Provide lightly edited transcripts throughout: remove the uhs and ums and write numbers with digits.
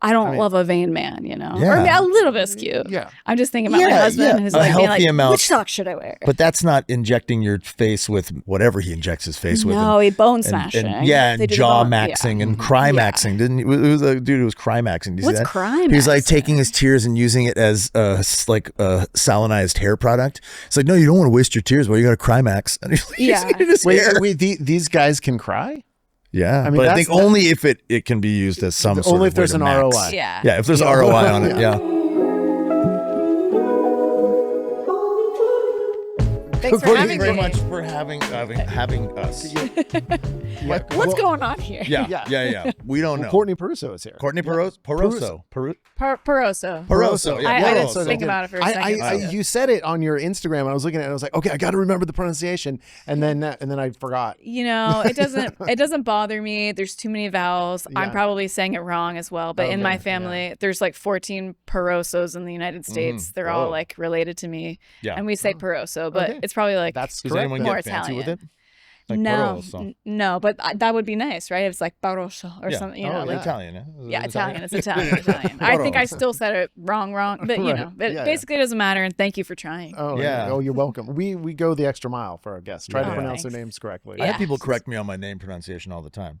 I don't love a vain man, you know? Yeah. Or a little bit is cute. Yeah. I'm just thinking about my husband who's like, being like, amount. which socks should I wear? But that's not injecting your face with whatever he injects his face with. No, he bone smashing. And jaw maxing and cry maxing. Didn't he? It was a dude who was cry maxing. What's cry maxing? He's like taking his tears and using it as like a salinized hair product. It's like, no, you don't want to waste your tears. Well, you got to cry max. And he's like, Wait, these guys can cry? Yeah, I mean, but I think only if it can be used as some sort only of if there's an max. ROI. Yeah. Yeah, if there's ROI on it, yeah. Thanks for having very me. much for having us. What's going on here? Yeah. We don't know. Courtney Pauroso is here. Courtney Pauroso. Pauroso. Yeah, I Pauroso. didn't think about it for a second. You said it on your Instagram. And I was looking at it. And I was like, okay, I got to remember the pronunciation. And then I forgot. You know, it doesn't bother me. There's too many vowels. I'm probably saying it wrong as well. But in my family, there's like 14 Paurosos in the United States. They're all like related to me. Yeah. And we say Pauroso, but it's probably like that's Does anyone more get fancy Italian. with it? Like No, but that would be nice, right? It's like Pauroso or something, you know, like Italian. Italian. It's Italian. I think I still said it wrong, but you know, but basically it doesn't matter. And thank you for trying. Oh, yeah. Oh, you're welcome. We go the extra mile for our guests. Try to pronounce their names correctly. I have people correct me on my name pronunciation all the time.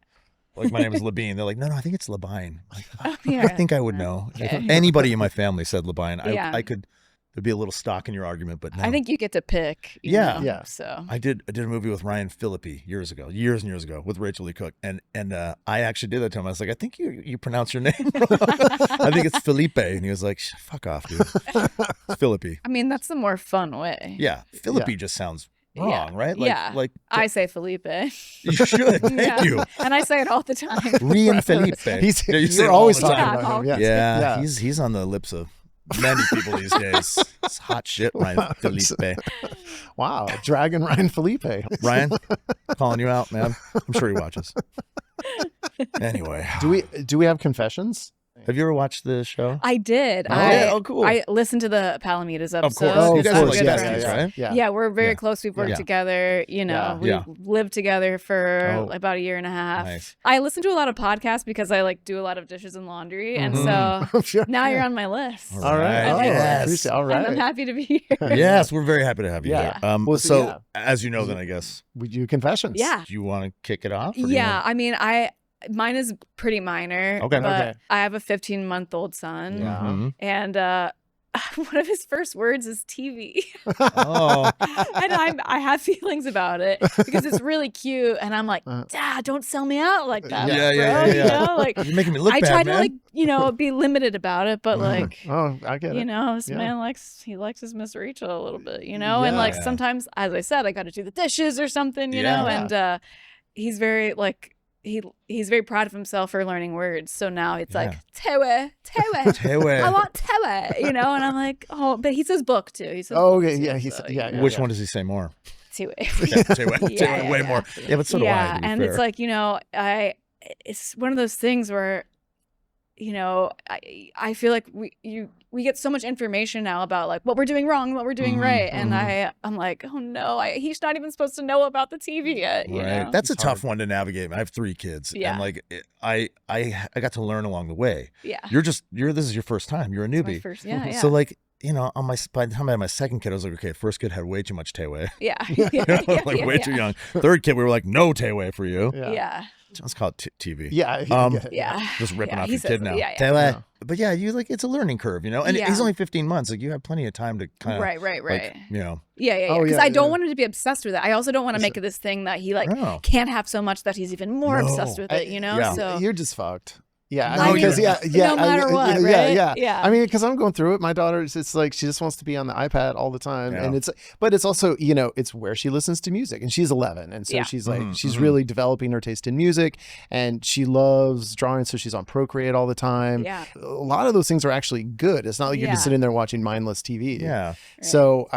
Like my name is Labine. They're like, no, I think it's Labine. Like, I think I would know. Okay. If anybody in my family said Labine, I could. There'd be a little stock in your argument, but no. I think you get to pick. You know, so I did a movie with Ryan Phillippe years and years ago with Rachel Lee Cook, and I actually did that to him. I was like, I think you pronounce your name wrong. I think it's Felipe, and he was like, fuck off, dude. It's Phillippe. I mean, that's the more fun way. Yeah, Phillippe just sounds wrong, right? Like I say Felipe. You should. Thank you. And I say it all the time. Rian Felipe. You're always talking about him. Yeah. He's on the lips of many people these days. It's hot shit, Ryan Felipe. Wow, Dragon Ryan Felipe. Ryan, calling you out, man. I'm sure he watches. Anyway, do we have confessions? Have you ever watched the show? I did. Cool. I listened to the Palomitas episode. Of course. You guys are like yes, right? Yeah, we're very close. We've worked together. You know, we lived together for about a year and a half. Nice. I listen to a lot of podcasts because I like do a lot of dishes and laundry, and so now you're on my list. All right. Yes. All right. And I'm happy to be here. Yes, we're very happy to have you here. So as you know, then I guess we do confessions. Yeah. Do you want to kick it off? Yeah, I mean, mine is pretty minor. Okay. But I have a 15-month-old son. Yeah. And one of his first words is TV. Oh. And I have feelings about it because it's really cute. And I'm like, Dad, don't sell me out like that. Yeah. You know, like, you're making me look bad, I try man. to like, you know, be limited about it, but like, I get it. You know, this man likes his Miss Rachel a little bit, you know, and like sometimes, as I said, I got to do the dishes or something, you know, and he's very like, he's very proud of himself for learning words. So now it's like tewe. I want tewe, you know, and I'm like, oh, but he says book too. He says Which one does he say more? Tewe. Tewe, way more. Yeah, but so do I. Yeah, and it's like, you know, it's one of those things where, you know, I feel like we get so much information now about like what we're doing wrong, what we're doing right, and I'm like, oh no, he's not even supposed to know about the TV yet. You know? That's a tough one to navigate. I have 3 kids, and like I got to learn along the way. Yeah, this is your first time. You're a newbie. So like, you know, by the time I had my second kid, I was like, okay, first kid had way too much tewe. Like way too young. Third kid, we were like, no tewe for you. Yeah. Let's call it TV. Just ripping off your kid now. But you like, it's a learning curve, you know. And he's only 15 months. Like you have plenty of time to kind of right. Like, you know. Because I don't want him to be obsessed with it. I also don't want to make it this thing that he like can't have so much that he's even more obsessed with it. You know. So you're just fucked. Yeah, I mean, because no matter what, right? Yeah. I mean, because I'm going through it. My daughter, it's like she just wants to be on the iPad all the time, and it's also, you know, it's where she listens to music, and she's 11, and so she's like, she's really developing her taste in music, and she loves drawing, so she's on Procreate all the time. Yeah, a lot of those things are actually good. It's not like you're just sitting there watching mindless TV. Yeah, right. So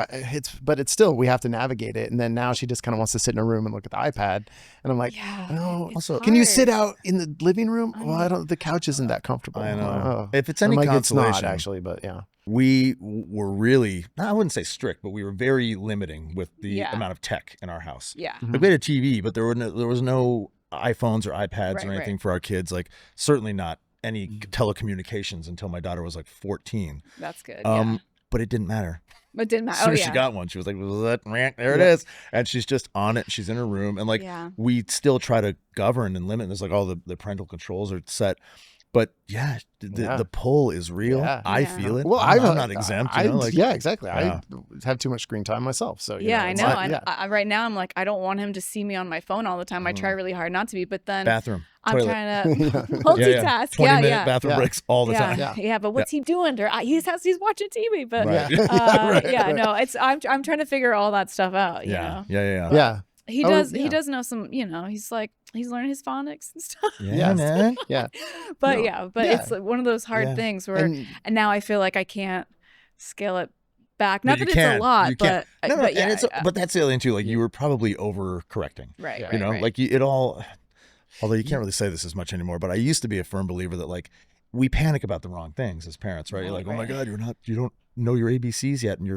but it's still, we have to navigate it, and then now she just kind of wants to sit in a room and look at the iPad, and I'm like, no. Also, can you sit out in the living room? Well, I don't. The couch isn't that comfortable. I know. If it's any consolation, it's not actually, but we were really, I wouldn't say strict, but we were very limiting with the amount of tech in our house. Yeah, like we had a TV, but there was no iPhones or iPads or anything for our kids. Like certainly not any telecommunications until my daughter was like 14. That's good. But it didn't matter. It didn't matter. As soon as she got one, she was like, there it is. And she's just on it. She's in her room. And like, we still try to govern and limit. There's like all the parental controls are set. But the pull is real. I feel it. Well, I'm not exempt. Exactly. I have too much screen time myself. So I know. I right now I'm like, I don't want him to see me on my phone all the time. I try really hard not to be, but then bathroom. I'm trying to multitask. 20-minute bathroom breaks all the time. Yeah, but what's he doing? He's watching TV. But no, it's I'm trying to figure all that stuff out. You know? Yeah. He does. He does know some. He's like he's learning his phonics and stuff. Yeah, man. But it's one of those hard things where, and now I feel like I can't scale it back. Not that it's a lot, but but that's the other thing too. Like you were probably overcorrecting, right? Like it all. Although you can't really say this as much anymore, but I used to be a firm believer that like we panic about the wrong things as parents, right? You're like, oh my God, you don't know your ABCs yet, and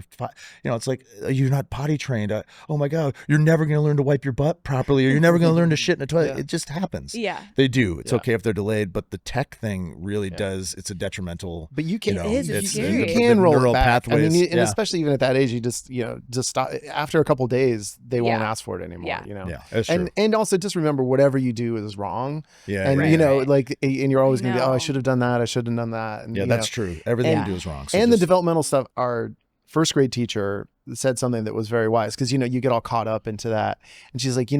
it's like you're not potty trained. Oh my God, you're never going to learn to wipe your butt properly, or you're never going to learn to shit in a toilet. It just happens. They do. It's okay if they're delayed, but the tech thing really does. It's a detrimental. But you can. You can roll neural it back. pathways. I mean, and especially even at that age, you just stop. After a couple of days, they won't ask for it anymore. That's true. And also just remember, whatever you do is wrong. And and you're always going to be, I should have done that. I should have done that. And, that's true. Everything you do is wrong. And the developmental stuff are. First grade teacher said something that was very wise because, you get all caught up into that. And she's like,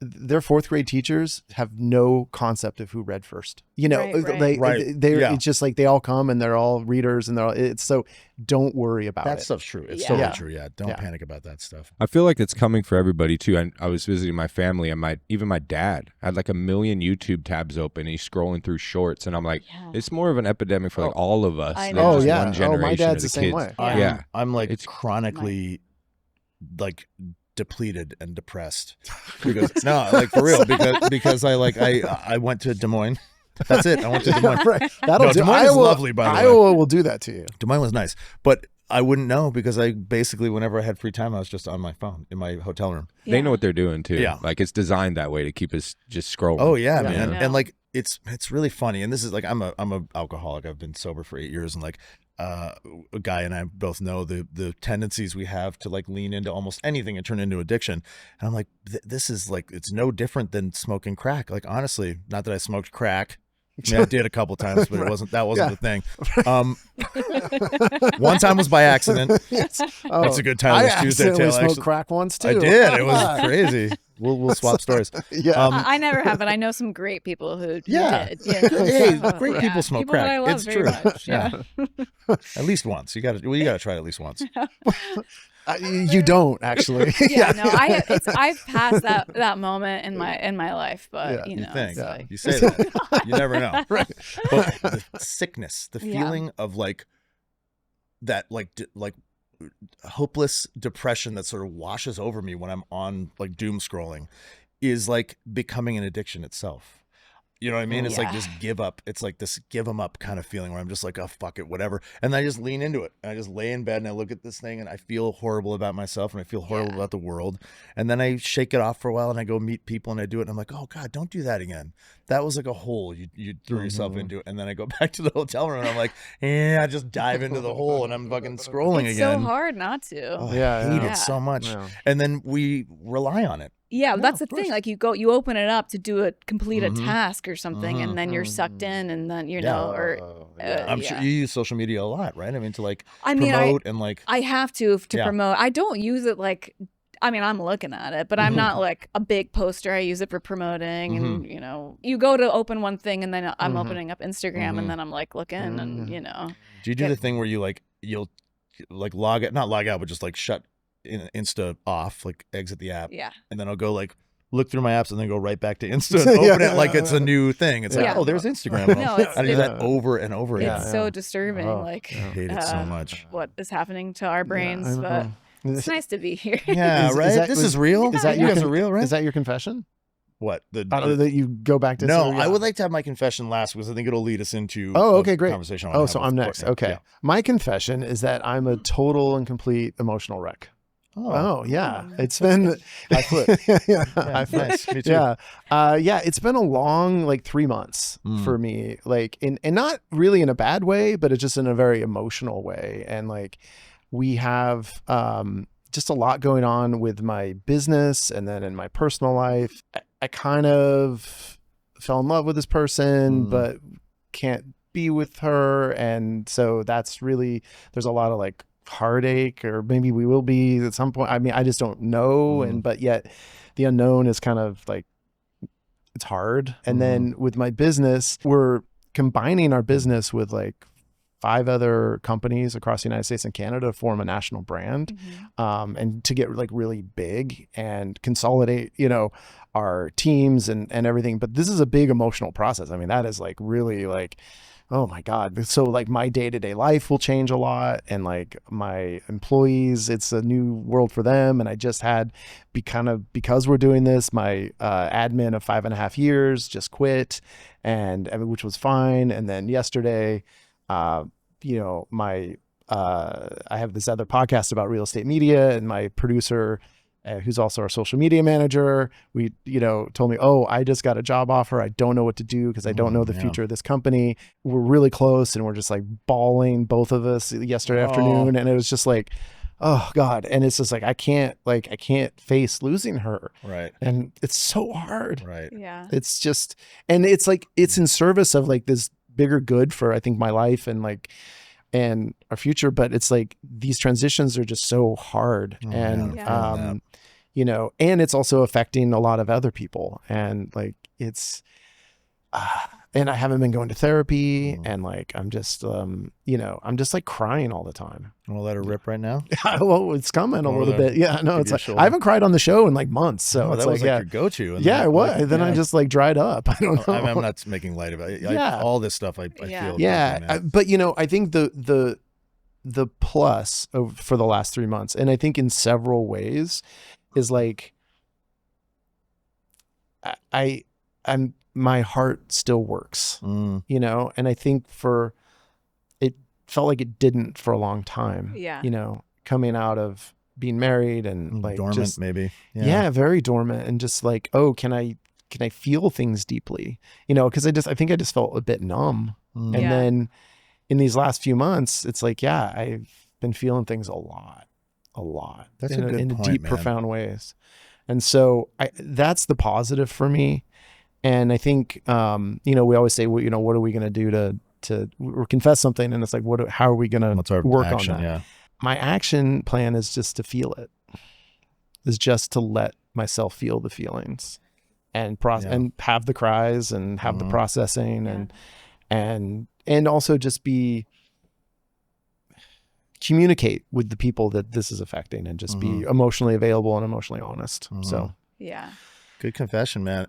their fourth grade teachers have no concept of who read first. It's just like they all come and they're all readers and it's so don't worry about that it. stuff's true. It's totally true. Yeah. Don't panic about that stuff. I feel like it's coming for everybody too. I was visiting my family and even my dad had like 1 million YouTube tabs open. And he's scrolling through shorts and I'm like, it's more of an epidemic for like all of us. I know. One generation my dad's of the same way. I'm like it's chronically like depleted and depressed because for real because I went to Des Moines. That's it. I went to Des Moines. Des Moines is lovely, by the way. Iowa will do that to you. Des Moines was nice, but I wouldn't know because I basically whenever I had free time I was just on my phone in my hotel room. They know what they're doing too. Like it's designed that way to keep us just scrolling. Oh yeah, man. And like it's really funny. And this is like I'm a alcoholic. I've been sober for 8 years and like a guy and I both know the tendencies we have to like lean into almost anything and turn into addiction. And I'm like, this is like, it's no different than smoking crack. Like, honestly, not that I smoked crack. I mean, I did a couple times, but that wasn't the thing. One time was by accident. That's a good time. I accidentally smoked crack once too. I did. It was crazy. We'll swap stories. I never have, but I know some great people who did. Hey, great people smoke people crack. That I love it's very true. Much. At least once. You got to try it at least once. You don't actually. I've passed that moment in my life, but you think you say that you never know. Right. But the sickness, the feeling of like that, like hopeless depression that sort of washes over me when I'm on like doom scrolling, is like becoming an addiction itself. You know what I mean? It's like just give up. It's like this give them up kind of feeling where I'm just like, oh, fuck it, whatever. And then I just lean into it. And I just lay in bed and I look at this thing and I feel horrible about myself and I feel horrible about the world. And then I shake it off for a while and I go meet people and I do it. And I'm like, oh God, don't do that again. That was like a hole you threw yourself into. And then I go back to the hotel room and I'm like, I just dive into the hole and I'm fucking scrolling it's again. It's so hard not to. Oh, I hate it so much. Yeah. And then we rely on it. Yeah, that's the thing. Like you open it up to complete a task or something, and then you're sucked in, and then I'm sure you use social media a lot, right? I mean, to promote and like. I have to promote. I don't use it like. I mean, I'm looking at it, but I'm not like a big poster. I use it for promoting, and you go to open one thing, and then I'm opening up Instagram, and then I'm like looking, and Do you do the thing where you'll like not log out, but just like shut Insta off, like exit the app, and then I'll go like look through my apps and then go right back to Insta and open it like it's a new thing. It's like, oh, there's Instagram. I do that over and over again. It's so disturbing. I hate it so much. What is happening to our brains? But it's nice to be here. Yeah, right. This is real. Is that you guys are real, right? Is that your confession? What that you go back to? No, I would like to have my confession last because I think it'll lead us into great conversation. So I'm next. Okay, my confession is that I'm a total and complete emotional wreck. Oh yeah, it's been high foot. Yeah, high foot. Nice. Me too. Yeah, it's been a long like 3 months for me, like and not really in a bad way, but it's just in a very emotional way. And like we have just a lot going on with my business, and then in my personal life, I kind of fell in love with this person, but can't be with her, and so that's really, there's a lot of like heartache, or maybe we will be at some point. I mean, I just don't know. And but yet the unknown is kind of like, it's hard. And then with my business, we're combining our business with like 5 other companies across the United States and Canada to form a national brand, and to get like really big and consolidate, you know, our teams and everything. But this is a big emotional process. I mean, that is like really like, oh my God. So like my day-to-day life will change a lot, and like my employees, it's a new world for them. And I just had because we're doing this, my admin of 5.5 years just quit, and I mean, which was fine. And then yesterday, you know, I have this other podcast about real estate media, and my producer, who's also our social media manager, told me, oh, I just got a job offer. I don't know what to do because I don't know the future of this company. We're really close, and we're just like bawling, both of us, yesterday afternoon. And it was just like, oh God. And it's just like, I can't face losing her. Right. And it's so hard. Right. Yeah. It's just, and it's like, it's in service of like this bigger good for, I think, my life and like, and our future. But it's like these transitions are just so hard. You know, and it's also affecting a lot of other people. And like, it's, and I haven't been going to therapy, and like, I'm just, you know, I'm just like crying all the time. We'll let her rip right now. Well, it's coming a little bit. Yeah, no, it's like, I haven't cried on the show in like months. So it's that like, was like your go-to. Yeah, it was. Then I just like dried up. I don't know. I'm not making light of it. All this stuff I feel. Yeah. But you know, I think the plus for the last 3 months, and I think in several ways, is like, I'm my heart still works, you know? And I think it felt like it didn't for a long time, you know, coming out of being married and like dormant, just, maybe. Yeah, very dormant. And just like, oh, can I feel things deeply, you know? Cause I think I just felt a bit numb. And then in these last few months, it's like, I've been feeling things a lot. That's in deep, profound ways. And so that's the positive for me. And I think, you know, we always say, well, you know, what are we going to do to confess something? And it's like, how are we going to work on that? Yeah. My action plan is just to feel it, is just to let myself feel the feelings and process and have the cries and have the processing and also just communicate with the people that this is affecting, and just be emotionally available and emotionally honest. So, yeah. Good confession, man.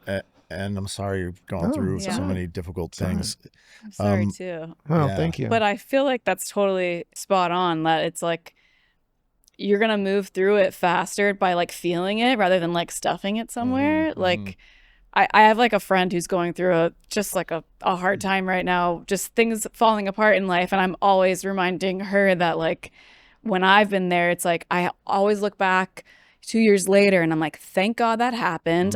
And I'm sorry you're going through so many difficult things. I'm sorry too. Well, thank you. But I feel like that's totally spot on, that it's like, you're going to move through it faster by like feeling it rather than like stuffing it somewhere. Like I have like a friend who's going through a hard time right now, just things falling apart in life. And I'm always reminding her that like, when I've been there, it's like, I always look back 2 years later and I'm like, thank God that happened.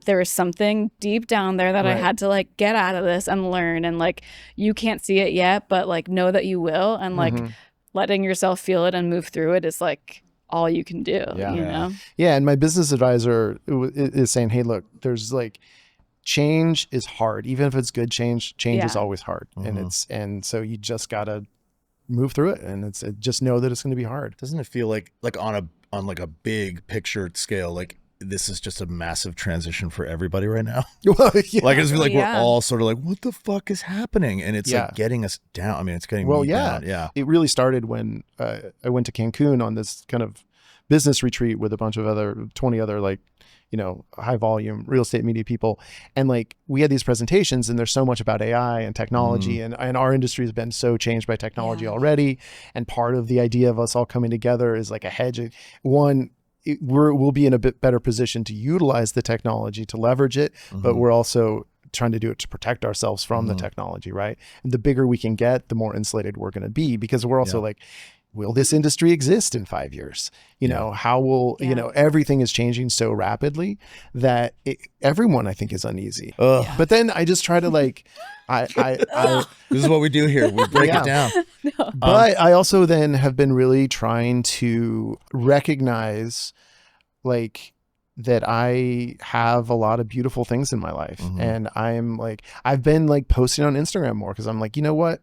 There was something deep down there that I had to like get out of this and learn. And like, you can't see it yet, but like, know that you will. And like, letting yourself feel it and move through it is like all you can do, you know? Yeah. And my business advisor is saying, hey, look, there's like, change is hard. Even if it's good change is always hard. And so you just got to move through it, and just know that it's going to be hard. Doesn't it feel like on like a big picture scale, like this is just a massive transition for everybody right now? Like I just feel like we're all sort of like, what the fuck is happening? And it's like getting us down. I mean, it's getting me down. Yeah. It really started when I went to Cancun on this kind of business retreat with a bunch of 20 other like, you know, high volume real estate media people. And like, we had these presentations, and there's so much about AI and technology, and our industry has been so changed by technology already. And part of the idea of us all coming together is like a hedge. One, we'll be in a bit better position to utilize the technology to leverage it, but we're also trying to do it to protect ourselves from the technology, right? And the bigger we can get, the more insulated we're going to be, because we're also like, will this industry exist in 5 years? You know, how will, you know, everything is changing so rapidly that everyone, I think, is uneasy. But then I just try to like, this is what we do here. We break it down. No. But I also then have been really trying to recognize like that I have a lot of beautiful things in my life. And I've been like posting on Instagram more because I'm like, you know what?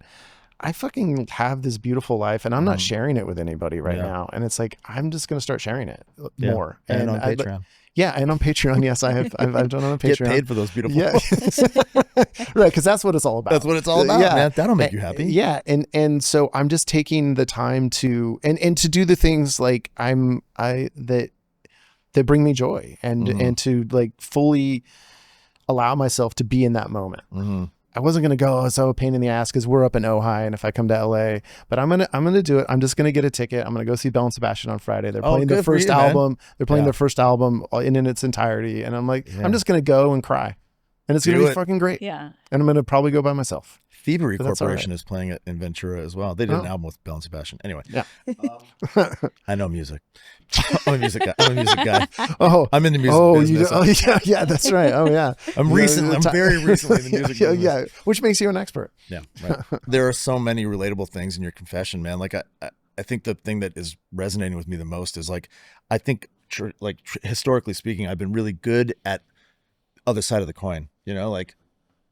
I fucking have this beautiful life and I'm not sharing it with anybody right now. And it's like, I'm just going to start sharing it more. And on Patreon. And on Patreon. Yes, I've done on Patreon. Get paid for those beautiful Right, because that's what it's all about. That's what it's all about, man. That'll make you happy. Yeah, and so I'm just taking the time to and to do the things like that bring me joy and to like fully allow myself to be in that moment. I wasn't going to go, oh, it's so a pain in the ass because we're up in Ojai and if I come to LA, but I'm going to do it. I'm just going to get a ticket. I'm going to go see Belle and Sebastian on Friday. They're playing their first album. Man. They're playing their first album in its entirety. And I'm like, I'm just going to go and cry. And it's going to be fucking great. Yeah. And I'm going to probably go by myself. Thievery Corporation is playing it in Ventura as well. They did an album with Belle and Sebastian. Anyway. Yeah. I know music. I'm a music guy. Oh, I'm in the music business. Yeah, that's right. Oh, yeah. I'm very recently in the music business. Yeah, which makes you an expert. Yeah, right. There are so many relatable things in your confession, man. Like, I think the thing that is resonating with me the most is like, I think, historically speaking, I've been really good at other side of the coin, you know, like,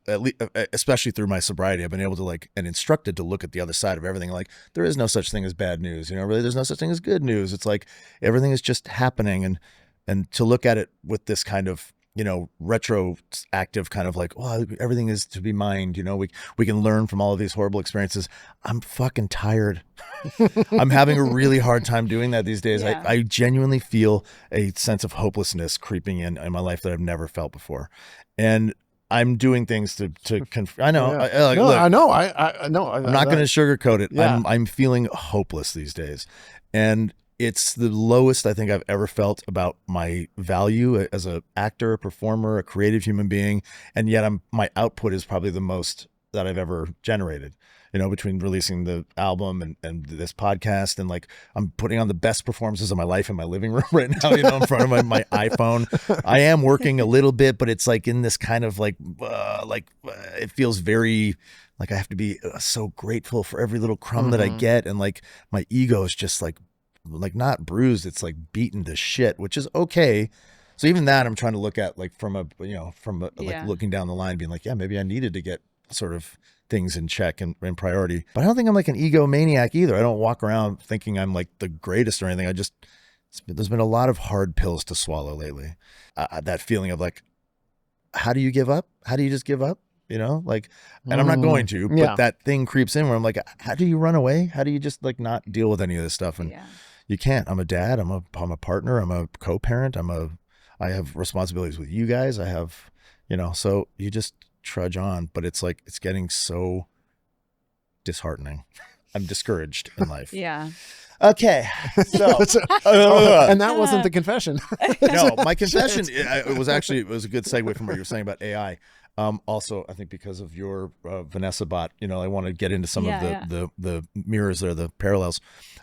at least, especially through my sobriety, I've been able to like and instructed to look at the other side of everything. Like there is no such thing as bad news, you know, really there's no such thing as good news. It's like everything is just happening and to look at it with this kind of, you know, retroactive kind of like, well, everything is to be mined, you know, we can learn from all of these horrible experiences. I'm fucking tired. I'm having a really hard time doing that these days. Yeah. I genuinely feel a sense of hopelessness creeping in my life that I've never felt before. And I'm doing things to I know. Yeah. I know. I'm not going to sugarcoat it. Yeah. I'm feeling hopeless these days. And it's the lowest I think I've ever felt about my value as an actor, a performer, a creative human being. And yet my output is probably the most that I've ever generated, you know, between releasing the album and this podcast. And like, I'm putting on the best performances of my life in my living room right now, you know, in front of my iPhone. I am working a little bit, but it's like in this kind of like it feels very like I have to be so grateful for every little crumb that I get. And like, my ego is just like not bruised. It's like beaten to shit, which is okay. So even that I'm trying to look at like from like looking down the line, being like, yeah, maybe I needed to get sort of things in check and priority. But I don't think I'm like an egomaniac either. I don't walk around thinking I'm like the greatest or anything. There's been a lot of hard pills to swallow lately. That feeling of like, how do you give up? How do you just give up? You know, like, and I'm not going to, but that thing creeps in where I'm like, how do you run away? How do you just like not deal with any of this stuff? And you can't. I'm a dad. I'm a partner. I'm a co-parent. I have responsibilities with you guys. I have, you know, so you just trudge on, but it's like it's getting so disheartening. I'm discouraged in life. Yeah. Okay. So and that wasn't the confession. No, my confession it was a good segue from what you were saying about AI. Also, I think because of your Vanessa bot, you know, I want to get into some of the mirrors there, the parallels.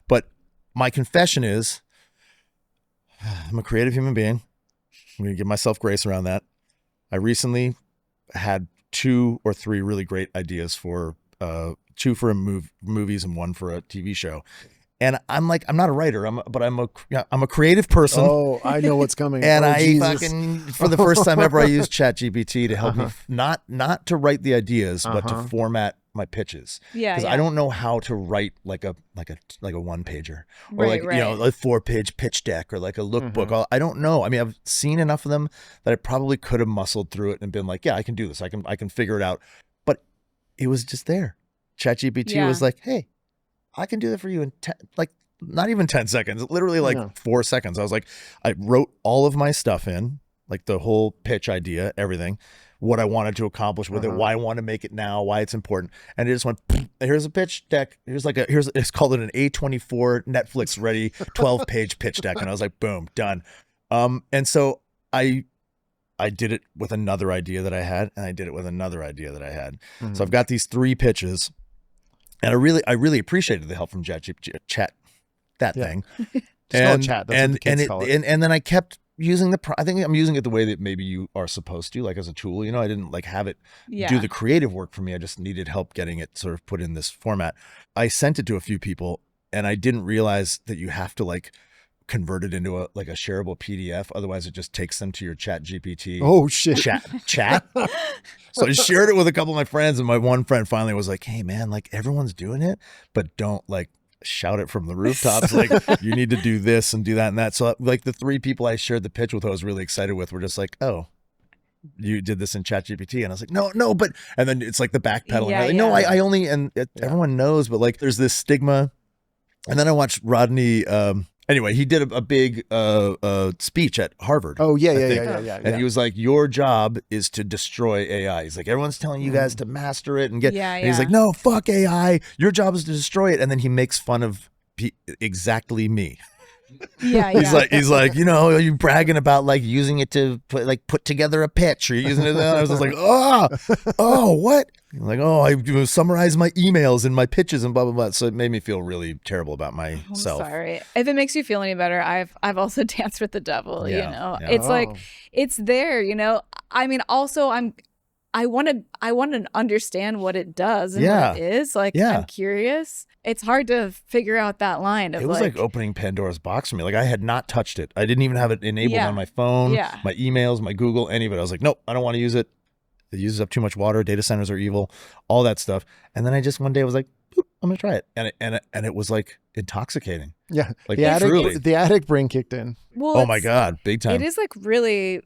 But my confession is I'm a creative human being. I'm going to give myself grace around that. I recently had 2 or 3 really great ideas for 2 for movies and 1 for a TV show. And I'm like, I'm not a writer, I'm a creative person. Oh, I know what's coming. And for the first time ever, I used ChatGPT to help me not to write the ideas, but to format my pitches. Yeah. Because I don't know how to write like a 1-pager or you know, a 4-page pitch deck or like a lookbook. I don't know. I mean, I've seen enough of them that I probably could have muscled through it and been like, yeah, I can do this. I can figure it out. But it was just there. ChatGPT was like, hey, I can do that for you in not even 10 seconds, literally like 4 seconds. I was like, I wrote all of my stuff in, like the whole pitch idea, everything, what I wanted to accomplish with it, why I want to make it now, why it's important. And it just went, here's a pitch deck. It's called an A24 Netflix ready 12-page pitch deck. And I was like, boom, done. And so I did it with another idea that I had, and I did it with another idea that I had. So I've got these 3 pitches. And I really appreciated the help from ChatGPT. that thing. And chat. That's what the kids call it. And then I kept using I think I'm using it the way that maybe you are supposed to, like as a tool. I didn't like have it do the creative work for me. I just needed help getting it sort of put in this format. I sent it to a few people, and I didn't realize that you have to like convert it into a shareable PDF. Otherwise, it just takes them to your Chat GPT. Oh shit! Chat. So I shared it with a couple of my friends, and my one friend finally was like, "Hey man, like everyone's doing it, but don't like shout it from the rooftops. Like you need to do this and do that and that." So like the 3 people I shared the pitch with, I was really excited with, were just like, "Oh, you did this in ChatGPT," and I was like, no, but, and then it's like the backpedaling. No, I only, and everyone knows, but like there's this stigma. And then I watched Rodney. Anyway, he did a big speech at Harvard. Oh yeah. And he was like, "Your job is to destroy AI." He's like, "Everyone's telling you guys to master it and get." And he's like, "No, fuck AI. Your job is to destroy it." And then he makes fun of exactly me. He's like, you bragging about like using it to put together a pitch, or using it. I was just like, oh, what? Like, I summarize my emails and my pitches and blah blah blah. So it made me feel really terrible about myself. I'm sorry. If it makes you feel any better, I've also danced with the devil. It's like it's there. I mean, also I want to understand what it does and what it is. Like, I'm curious. It's hard to figure out that line. It was like opening Pandora's box for me. Like I had not touched it. I didn't even have it enabled on my phone, my emails, my Google, any of it. I was like, nope, I don't want to use it. It uses up too much water. Data centers are evil, all that stuff. And then I just one day was like, I'm going to try it. And it was like intoxicating. Yeah. Like the addict brain kicked in. Well, oh my God, big time. It is like really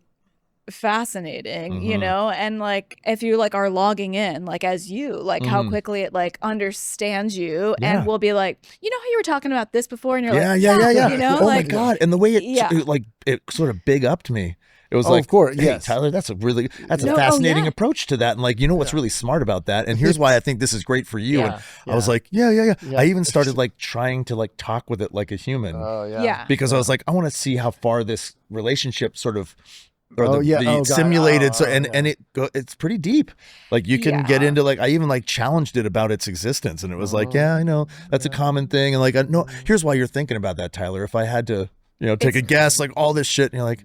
fascinating, and like if you like are logging in like as you like how quickly it like understands you and will be like, how you were talking about this before, and you're like oh like, my God. And the way it sort of big upped me. It was like, of course, hey, Tyler, that's a fascinating approach to that. And like, what's really smart about that? And here's why I think this is great for you. And I was like, yeah. I even started like trying to like talk with it like a human. Because I was like, I want to see how far this relationship sort of, or the simulated. And it's pretty deep. Like you can get into like, I even like challenged it about its existence. And it was like, I know that's a common thing. And like, no, here's why you're thinking about that, Tyler. If I had to, take a guess, like all this shit, and you're like,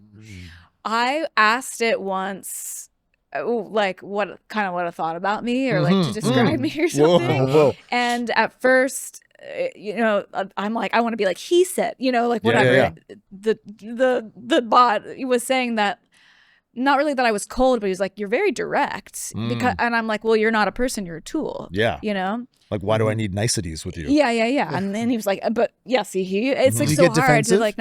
I asked it once, like what it thought about me, or like to describe me or something. Whoa. And at first, I'm like, I want to be like he said, like whatever. The bot was saying that, not really that I was cold, but he was like, you're very direct. And I'm like, well, you're not a person, you're a tool. Yeah. Like, why do I need niceties with you? Yeah. And then he was like, but it's like so hard defensive? To like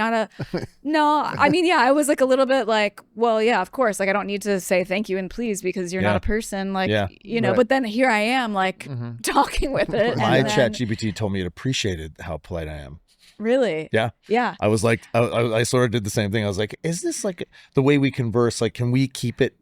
no, I mean, I was like a little bit like, well, yeah, of course. Like, I don't need to say thank you and please because you're not a person. Like, but then here I am like talking with it. My ChatGPT told me it appreciated how polite I am. Really? Yeah. I was like, I sort of did the same thing. I was like, is this like the way we converse? Like, can we keep it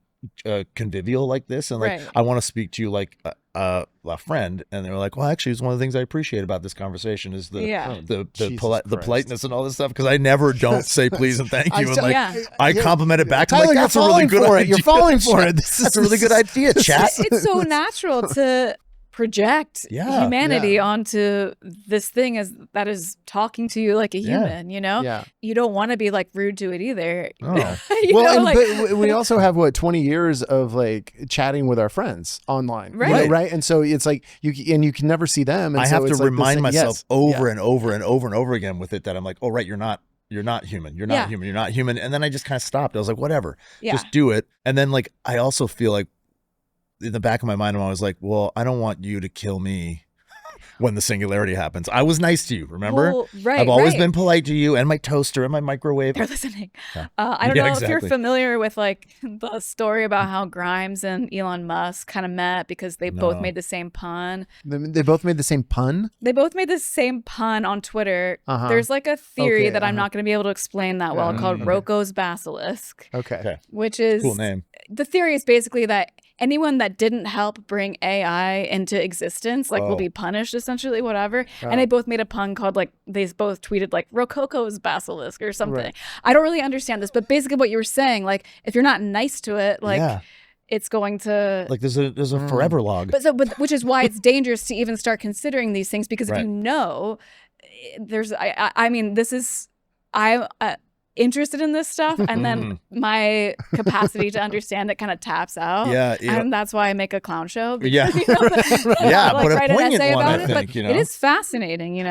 convivial like this? And like, I want to speak to you like a friend. And they were like, well, actually, it's one of the things I appreciate about this conversation is the politeness and all this stuff. Because I never don't say please and thank you. And like, I compliment it back. Tyler, like, that's a really good idea. You're falling for it. That's a really good idea, chat. It's so natural to project humanity onto this thing that is talking to you like a human, you don't want to be like rude to it either. But we also have 20 years of like chatting with our friends online, right? And so it's like you can never see them, and I so have to remind myself over and over again with it that I'm like, oh right, you're not human. You're not human. You're not human. And then I just kind of stopped. I was like, whatever, just do it. And then like I also feel like in the back of my mind, I was like, well, I don't want you to kill me when the singularity happens. I was nice to you, remember? Well, I've always been polite to you and my toaster and my microwave. They're listening. I don't know if you're familiar with like the story about how Grimes and Elon Musk kind of met because they both made the same pun. They both made the same pun? They both made the same pun on Twitter. There's like a theory that I'm not going to be able to explain that well called Rocco's basilisk. Okay. Which is cool name. The theory is basically that anyone that didn't help bring AI into existence, like, will be punished, essentially, whatever. And they both made a pun called, like, they both tweeted, like, Rococo's basilisk or something. I don't really understand this, but basically what you were saying, like, if you're not nice to it, like, it's going to... Like, there's a forever log. But which is why it's dangerous to even start considering these things, because if you know... I mean, this is, I'm interested in this stuff, and then my capacity to understand it kind of taps out. And that's why I make a clown show. Because, but write a poignant an essay one, about I think. But it is fascinating,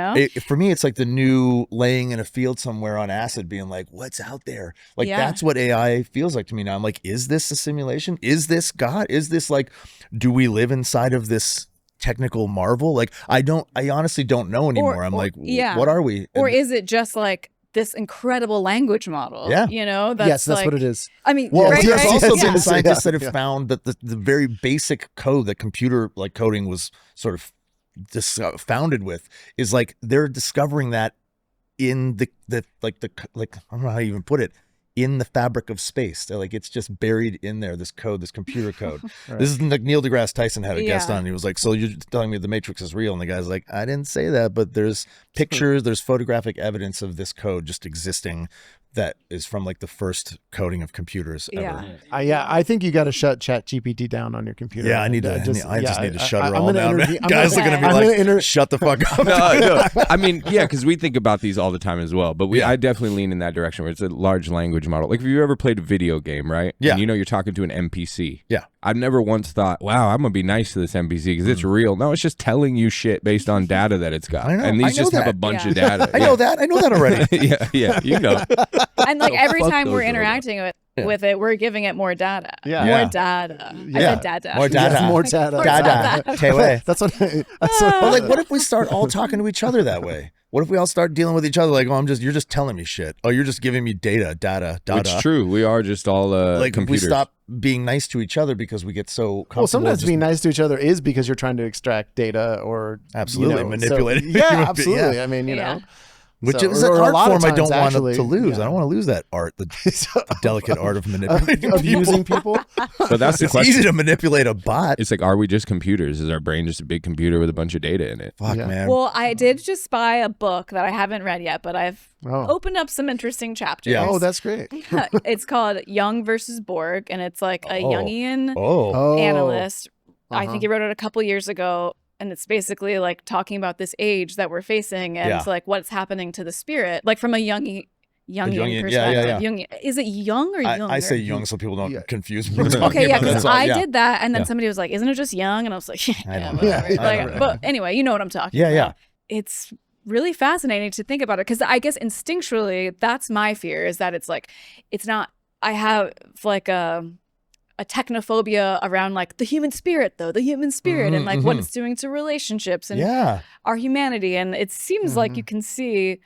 For me, it's like the new laying in a field somewhere on acid, being like, "What's out there?" Like that's what AI feels like to me now. I'm like, is this a simulation? Is this God? Is this like, do we live inside of this technical marvel? Like, I honestly don't know anymore. I'm like, what are we? Or is it just like this incredible language model? That's like, what it is. I mean, there's also been scientists that have found that the very basic code that computer like coding was sort of founded with is like they're discovering that in the I don't know how you even put it, in the fabric of space. They're like, it's just buried in there, this code, this computer code. This is like Neil deGrasse Tyson had a guest on, and he was like, so you're telling me the Matrix is real? And the guy's like, I didn't say that, but there's pictures, there's photographic evidence of this code just existing that is from like the first coding of computers ever. I think you got to shut ChatGPT down on your computer. I need to. I just need to shut her all down. Guys are going to be like, shut the fuck up. No. I mean, because we think about these all the time as well. But I definitely lean in that direction where it's a large language model. Like, if you ever played a video game, right? And you're talking to an NPC. I've never once thought, wow, I'm going to be nice to this NPC because it's real. No, it's just telling you shit based on data that it's got. And these just have a bunch of data. I know that already. You know. And like every time we're interacting with it, we're giving it more data. More data. I said data. More data. More data. Data. That's what. But like, what if we start all talking to each other that way? What if we all start dealing with each other like, oh, you're just telling me shit. Oh, you're just giving me data. It's true. We are just all like computers. We stop being nice to each other because we get so comfortable. Well, sometimes being nice to each other is because you're trying to extract data or manipulate. Absolutely. I mean, you know. Which is an art form I don't want to lose. I don't want to lose that art, the delicate art of manipulating of using people. So that's the question. It's easy to manipulate a bot. It's like, are we just computers? Is our brain just a big computer with a bunch of data in it? Fuck, man. Well, I did just buy a book that I haven't read yet, but I've opened up some interesting chapters. Yeah. Oh, that's great. It's called Jung versus Borg, and it's like a Jungian analyst. I think he wrote it a couple years ago. And it's basically like talking about this age that we're facing and like what's happening to the spirit, like from a Jungian perspective. Jungian. Is it Jung or Jung? I say Jung so people don't confuse me. Okay, because I did that, and then somebody was like, "Isn't it just Jung?" And I was like, But anyway, you know what I'm talking about. Yeah. It's really fascinating to think about it because I guess instinctually that's my fear, is that it's like, it's not. I have like a technophobia around like the human spirit and like what it's doing to relationships and our humanity. And it seems like you can see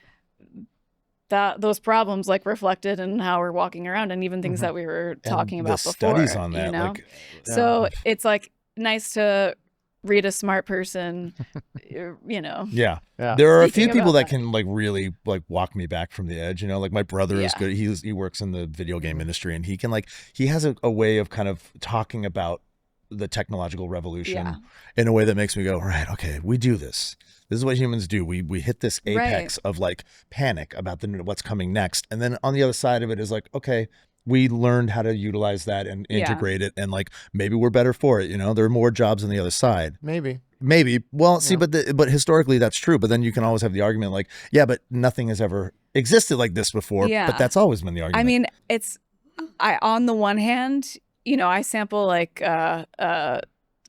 that those problems like reflected in how we're walking around and even things that we were talking about before. Studies on that, you know? So it's like nice to read a smart person, you know. There are a few people that can like really like walk me back from the edge, you know, like my brother is good. He works in the video game industry, and he can like, he has a way of kind of talking about the technological revolution in a way that makes me go, right, okay, we do this. This is what humans do. We hit this apex of like panic about what's coming next. And then on the other side of it is like, okay, we learned how to utilize that and integrate it, and like maybe we're better for it. You know, there are more jobs on the other side. Maybe. Well, see, but historically that's true. But then you can always have the argument like, yeah, but nothing has ever existed like this before. But that's always been the argument. I mean, on the one hand, you know, I sample like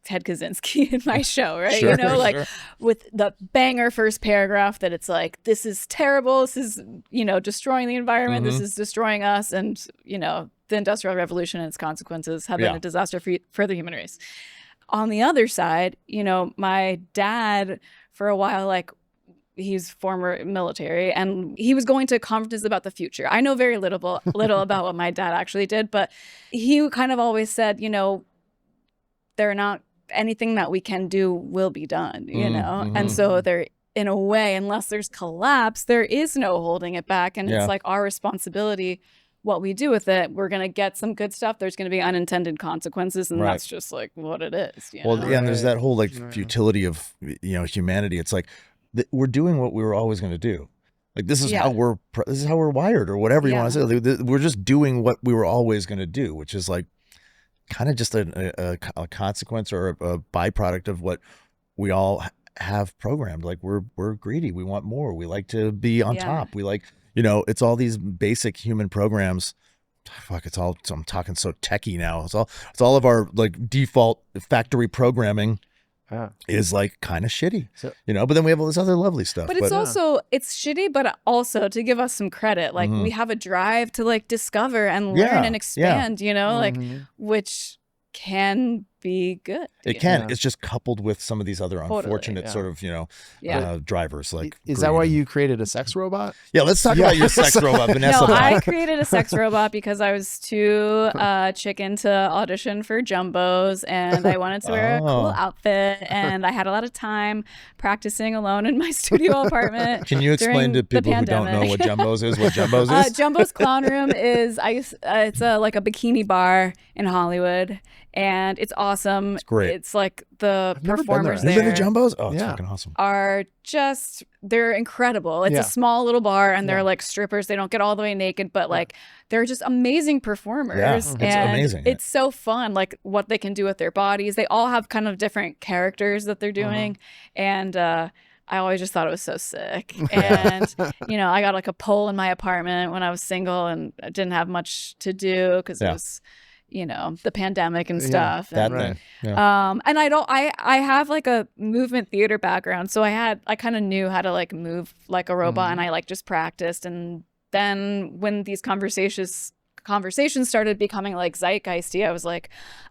Ted Kaczynski in my show, right? You know, like with the banger first paragraph that it's like, this is terrible. This is, you know, destroying the environment. This is destroying us. And, you know, the Industrial Revolution and its consequences have been a disaster for the human race. On the other side, you know, my dad for a while, like, he's former military, and he was going to conferences about the future. I know very little about what my dad actually did, but he kind of always said, you know, they're not, anything that we can do will be done, you know? And so there, in a way, unless there's collapse, there is no holding it back. And it's like our responsibility, what we do with it. We're going to get some good stuff. There's going to be unintended consequences. And that's just like what it is. You know? And there's that whole like futility of, you know, humanity. It's like, we're doing what we were always going to do. Like, this is how we're wired, or whatever you want to say. We're just doing what we were always going to do, which is like, kind of just a consequence or a byproduct of what we all have programmed. Like we're greedy. We want more. We like to be on top. We like, you know, it's all these basic human programs. Fuck, I'm talking so techie now. It's all of our like default factory programming is like kind of shitty, you know, but then we have all this other lovely stuff. But it's also, it's shitty, but also to give us some credit, like we have a drive to like discover and learn and expand, you know, like, which can be good. It can. It's just coupled with some of these other unfortunate sort of, you know, drivers. Like, is that why you created a sex robot? Yeah, let's talk about your sex robot, Vanessa. No, I created a sex robot because I was too chicken to audition for Jumbos, and I wanted to wear a cool outfit, and I had a lot of time practicing alone in my studio apartment. Can you explain to people who don't know what Jumbos is? What Jumbos is? Jumbo's Clown Room is it's like a bikini bar in Hollywood. And it's awesome. It's great. It's like the performers there. Have you been to Jumbos? Oh, it's fucking awesome. They're incredible. It's a small little bar, and they're like strippers. They don't get all the way naked, but like they're just amazing performers. Yeah, it's amazing. It's so fun, like what they can do with their bodies. They all have kind of different characters that they're doing, and I always just thought it was so sick. And, you know, I got like a pole in my apartment when I was single and I didn't have much to do because it was, you know, the pandemic and stuff. And I have like a movement theater background. So I kind of knew how to like move like a robot, and I like just practiced. And then when these conversations started becoming like zeitgeisty, I was like,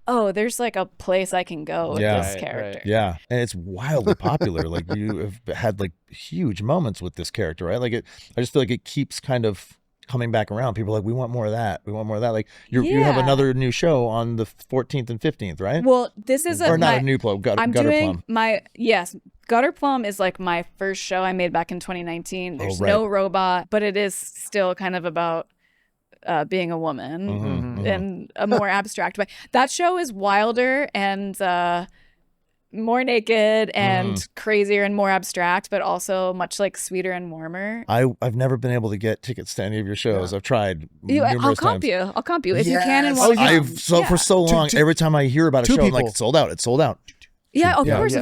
oh, there's like a place I can go with this character. Yeah. And it's wildly popular. Like you have had like huge moments with this character, right? Like I just feel like it keeps kind of coming back around. People are like, we want more of that. We want more of that. Like you have another new show on the 14th and 15th, right? Well, this is not a new plum. Gutter Plum. Gutter Plum is like my first show I made back in 2019. There's no robot, but it is still kind of about being a woman in a more abstract way. That show is wilder and more naked and crazier and more abstract, but also much like sweeter and warmer. I've never been able to get tickets to any of your shows. I've tried numerous times. I'll comp you if you can and want to. For so long, every time I hear about a show, I'm like, it's sold out. It's sold out. Yeah, of course.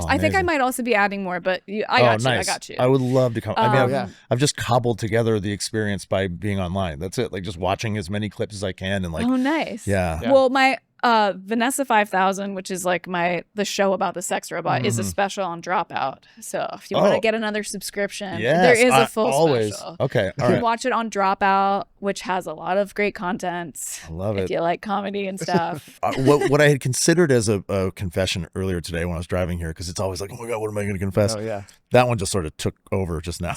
I think I might also be adding more, but I got you. I would love to come. I mean, I've just cobbled together the experience by being online. That's it. Like just watching as many clips as I can and like. Oh, nice. Yeah. Well, my Vanessa 5000, which is like the show about the sex robot, is a special on Dropout. So if you want to get another subscription, there is a full special. Okay, you can watch it on Dropout, which has a lot of great content. I love it. If you like comedy and stuff. What I had considered as a confession earlier today when I was driving here, because it's always like, oh my God, what am I going to confess? Oh yeah. That one just sort of took over just now.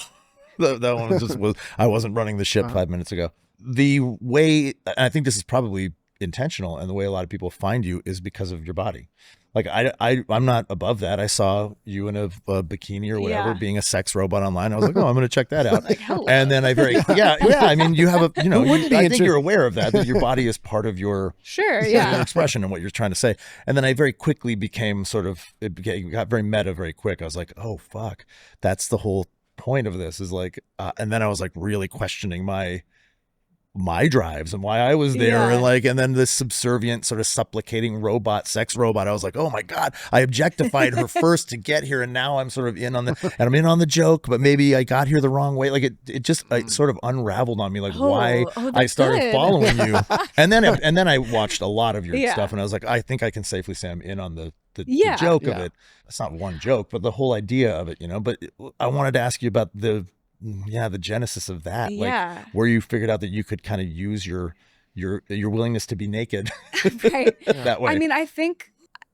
that one just was. I wasn't running the ship 5 minutes ago. The way, I think this is probably intentional, and the way a lot of people find you is because of your body. Like I'm not above that. I saw you in a bikini or whatever being a sex robot online. I was like, oh, I'm going to check that out. And then I I mean, you have I think you're aware of that your body is part of your your expression and what you're trying to say. And then I very quickly became it got very meta very quick. I was like, oh fuck, that's the whole point of this is like, and then I was like really questioning my drives and why I was there and then this subservient sort of supplicating sex robot. I was like, oh my God, I objectified her first to get here, and now I'm sort of in on the joke, but maybe I got here the wrong way. Like it just sort of unraveled on me, like why I started following you. And then I watched a lot of your stuff, and I was like, I think I can safely say I'm in on the joke of it. It's not one joke, but the whole idea of it, you know. But I wanted to ask you about the genesis of that, like where you figured out that you could kind of use your willingness to be naked that way. I mean, I think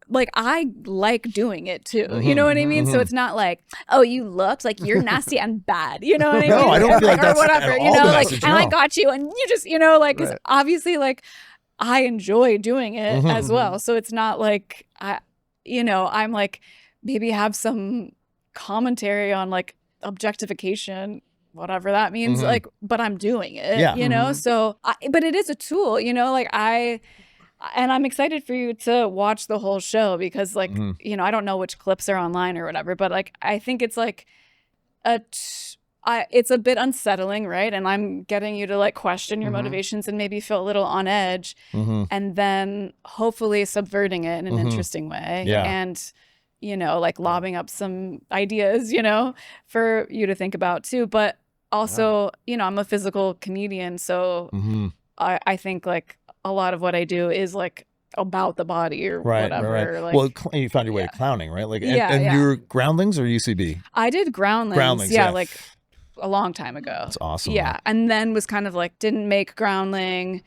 like I like doing it too. You know what I mean? So it's not like, oh, you looked like you're nasty and bad. You know what I mean? No, I don't feel like that's or whatever. You know, like, and I got you, and you just, you know, like, 'cause obviously, like, I enjoy doing it as well. So it's not like I'm like maybe have some commentary on like objectification, whatever that means, like, but I'm doing it, you know? So, but it is a tool, you know, like and I'm excited for you to watch the whole show because like, you know, I don't know which clips are online or whatever, but like, I think it's like it's a bit unsettling, right? And I'm getting you to like question your motivations and maybe feel a little on edge and then hopefully subverting it in an interesting way. And like lobbing up some ideas, for you to think about too. But also, I'm a physical comedian, so I think like a lot of what I do is like about the body or whatever. Right. Like, well, you found your way to clowning, right? Like, and you're Groundlings or UCB? I did Groundlings, like a long time ago. That's awesome. Yeah, man. And then was kind of like didn't make Groundling,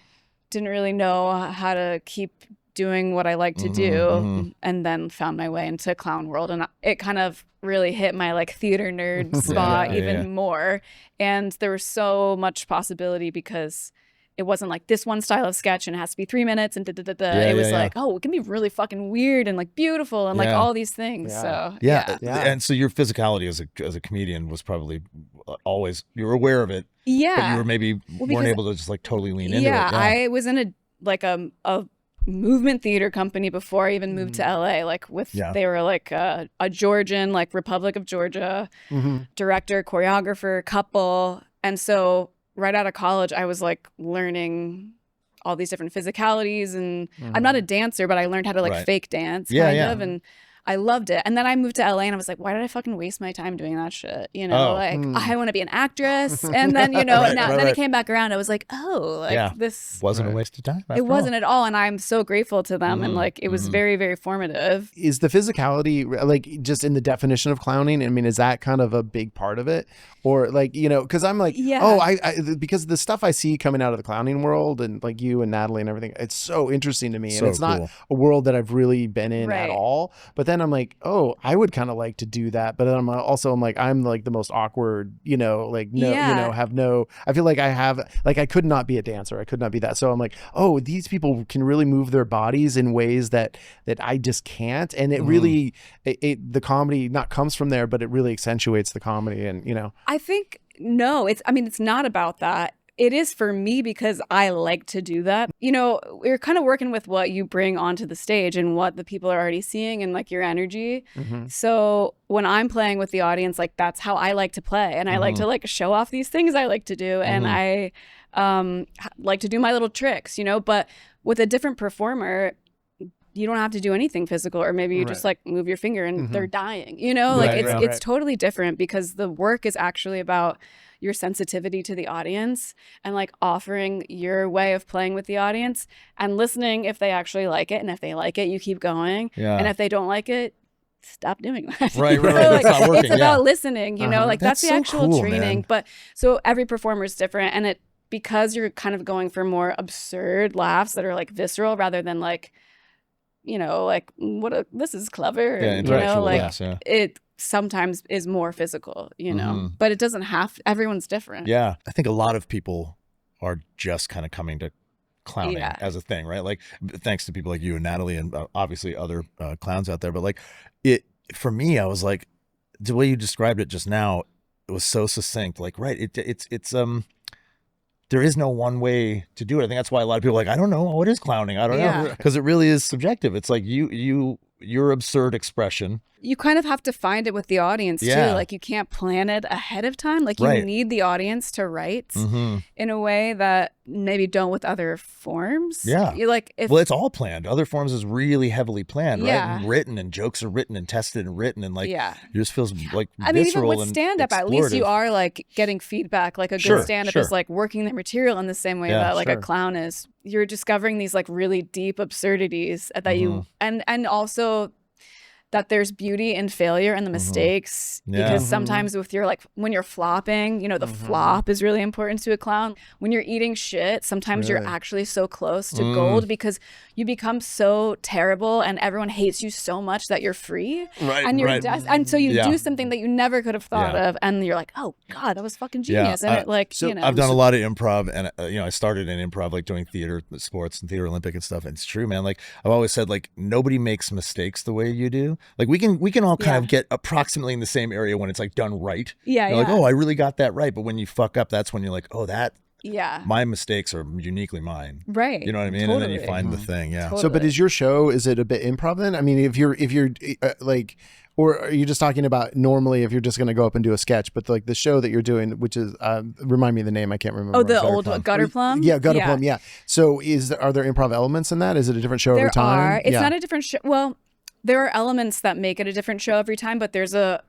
didn't really know how to keep doing what I like to do, and then found my way into clown world, and it kind of really hit my like theater nerd spot even more. And there was so much possibility because it wasn't like this one style of sketch and it has to be 3 minutes and it was like, oh, it can be really fucking weird and like beautiful and like all these things. So and so your physicality as a comedian was probably always, you were aware of it, but you were maybe weren't able to just like totally lean into it. I was in a movement theater company before I even moved to LA, like they were like a Georgian, like Republic of Georgia director, choreographer, couple. And so right out of college, I was like learning all these different physicalities, and I'm not a dancer, but I learned how to like fake dance kind of, and I loved it. And then I moved to LA and I was like, why did I fucking waste my time doing that shit? I want to be an actress. And then, then it came back around. I was like, this wasn't a waste of time. It wasn't at all. And I'm so grateful to them. And like, it was very, very formative. Is the physicality, like just in the definition of clowning, I mean, is that kind of a big part of it? Or like, because I'm like, because the stuff I see coming out of the clowning world and like you and Natalie and everything, it's so interesting to me. And it's not a world that I've really been in at all. But then I'm like, oh, I would kind of like to do that. But then I'm like, I'm like the most awkward, I feel like I could not be a dancer. I could not be that. So I'm like, oh, these people can really move their bodies in ways that I just can't. And it really, the comedy not comes from there, but it really accentuates the comedy. And, I think, no, it's not about that. It is for me because I like to do that. We're kind of working with what you bring onto the stage and what the people are already seeing and like your energy. So when I'm playing with the audience, like that's how I like to play. And I like to like show off these things I like to do. And I like to do my little tricks, but with a different performer, you don't have to do anything physical, or maybe you just like move your finger and they're dying, it's totally different because the work is actually about your sensitivity to the audience and like offering your way of playing with the audience and listening if they actually like it. And if they like it, you keep going. And if they don't like it, stop doing that. Right. Like, it's not working. It's about listening, like that's the so actual cool, training. Man. But so every performer is different, and because you're kind of going for more absurd laughs that are like visceral rather than like, like this is clever. It sometimes is more physical, but it doesn't everyone's different. Yeah. I think a lot of people are just kind of coming to clowning as a thing, right? Like thanks to people like you and Natalie and obviously other clowns out there. But like for me, I was like, the way you described it just now, it was so succinct. Like, right. It's there is no one way to do it. I think that's why a lot of people are like, I don't know, what is clowning? I don't know. Because it really is subjective. It's like your absurd expression. You kind of have to find it with the audience too. Like you can't plan it ahead of time. Like you need the audience to write in a way that maybe don't with other forms. Yeah. You're like, well, it's all planned. Other forms is really heavily planned, right? And written, and jokes are written and tested and written, and like yours feels like visceral. Even with stand-up, at least you are like getting feedback. Like a good stand-up is like working the material in the same way that like a clown is. You're discovering these like really deep absurdities that you and also that there's beauty in failure and the mistakes, because sometimes with your like when you're flopping, the flop is really important to a clown. When you're eating shit, sometimes you're actually so close to gold because you become so terrible and everyone hates you so much that you're free, and you're and so you do something that you never could have thought of, and you're like, oh god, that was fucking genius. And it like I've done a lot of improv, and I started in improv, like doing theater, sports, and theater Olympic and stuff. And it's true, man. Like I've always said, like nobody makes mistakes the way you do. Like we can all kind of get approximately in the same area when it's like done right. You're like, oh, I really got that right. But when you fuck up, that's when you're like, oh, my mistakes are uniquely mine. Right. You know what I mean? Totally. And then you find the thing. Yeah. Totally. So, but is your show, is it a bit improv then? I mean, if you're like, or are you just talking about normally if you're just going to go up and do a sketch, but like the show that you're doing, which is, remind me of the name, I can't remember. Oh, the old Gutter Plum? Yeah, Gutter Plum, yeah. So are there improv elements in that? Is it a different show every time? It's not a different show. Well, there are elements that make it a different show every time, but there's the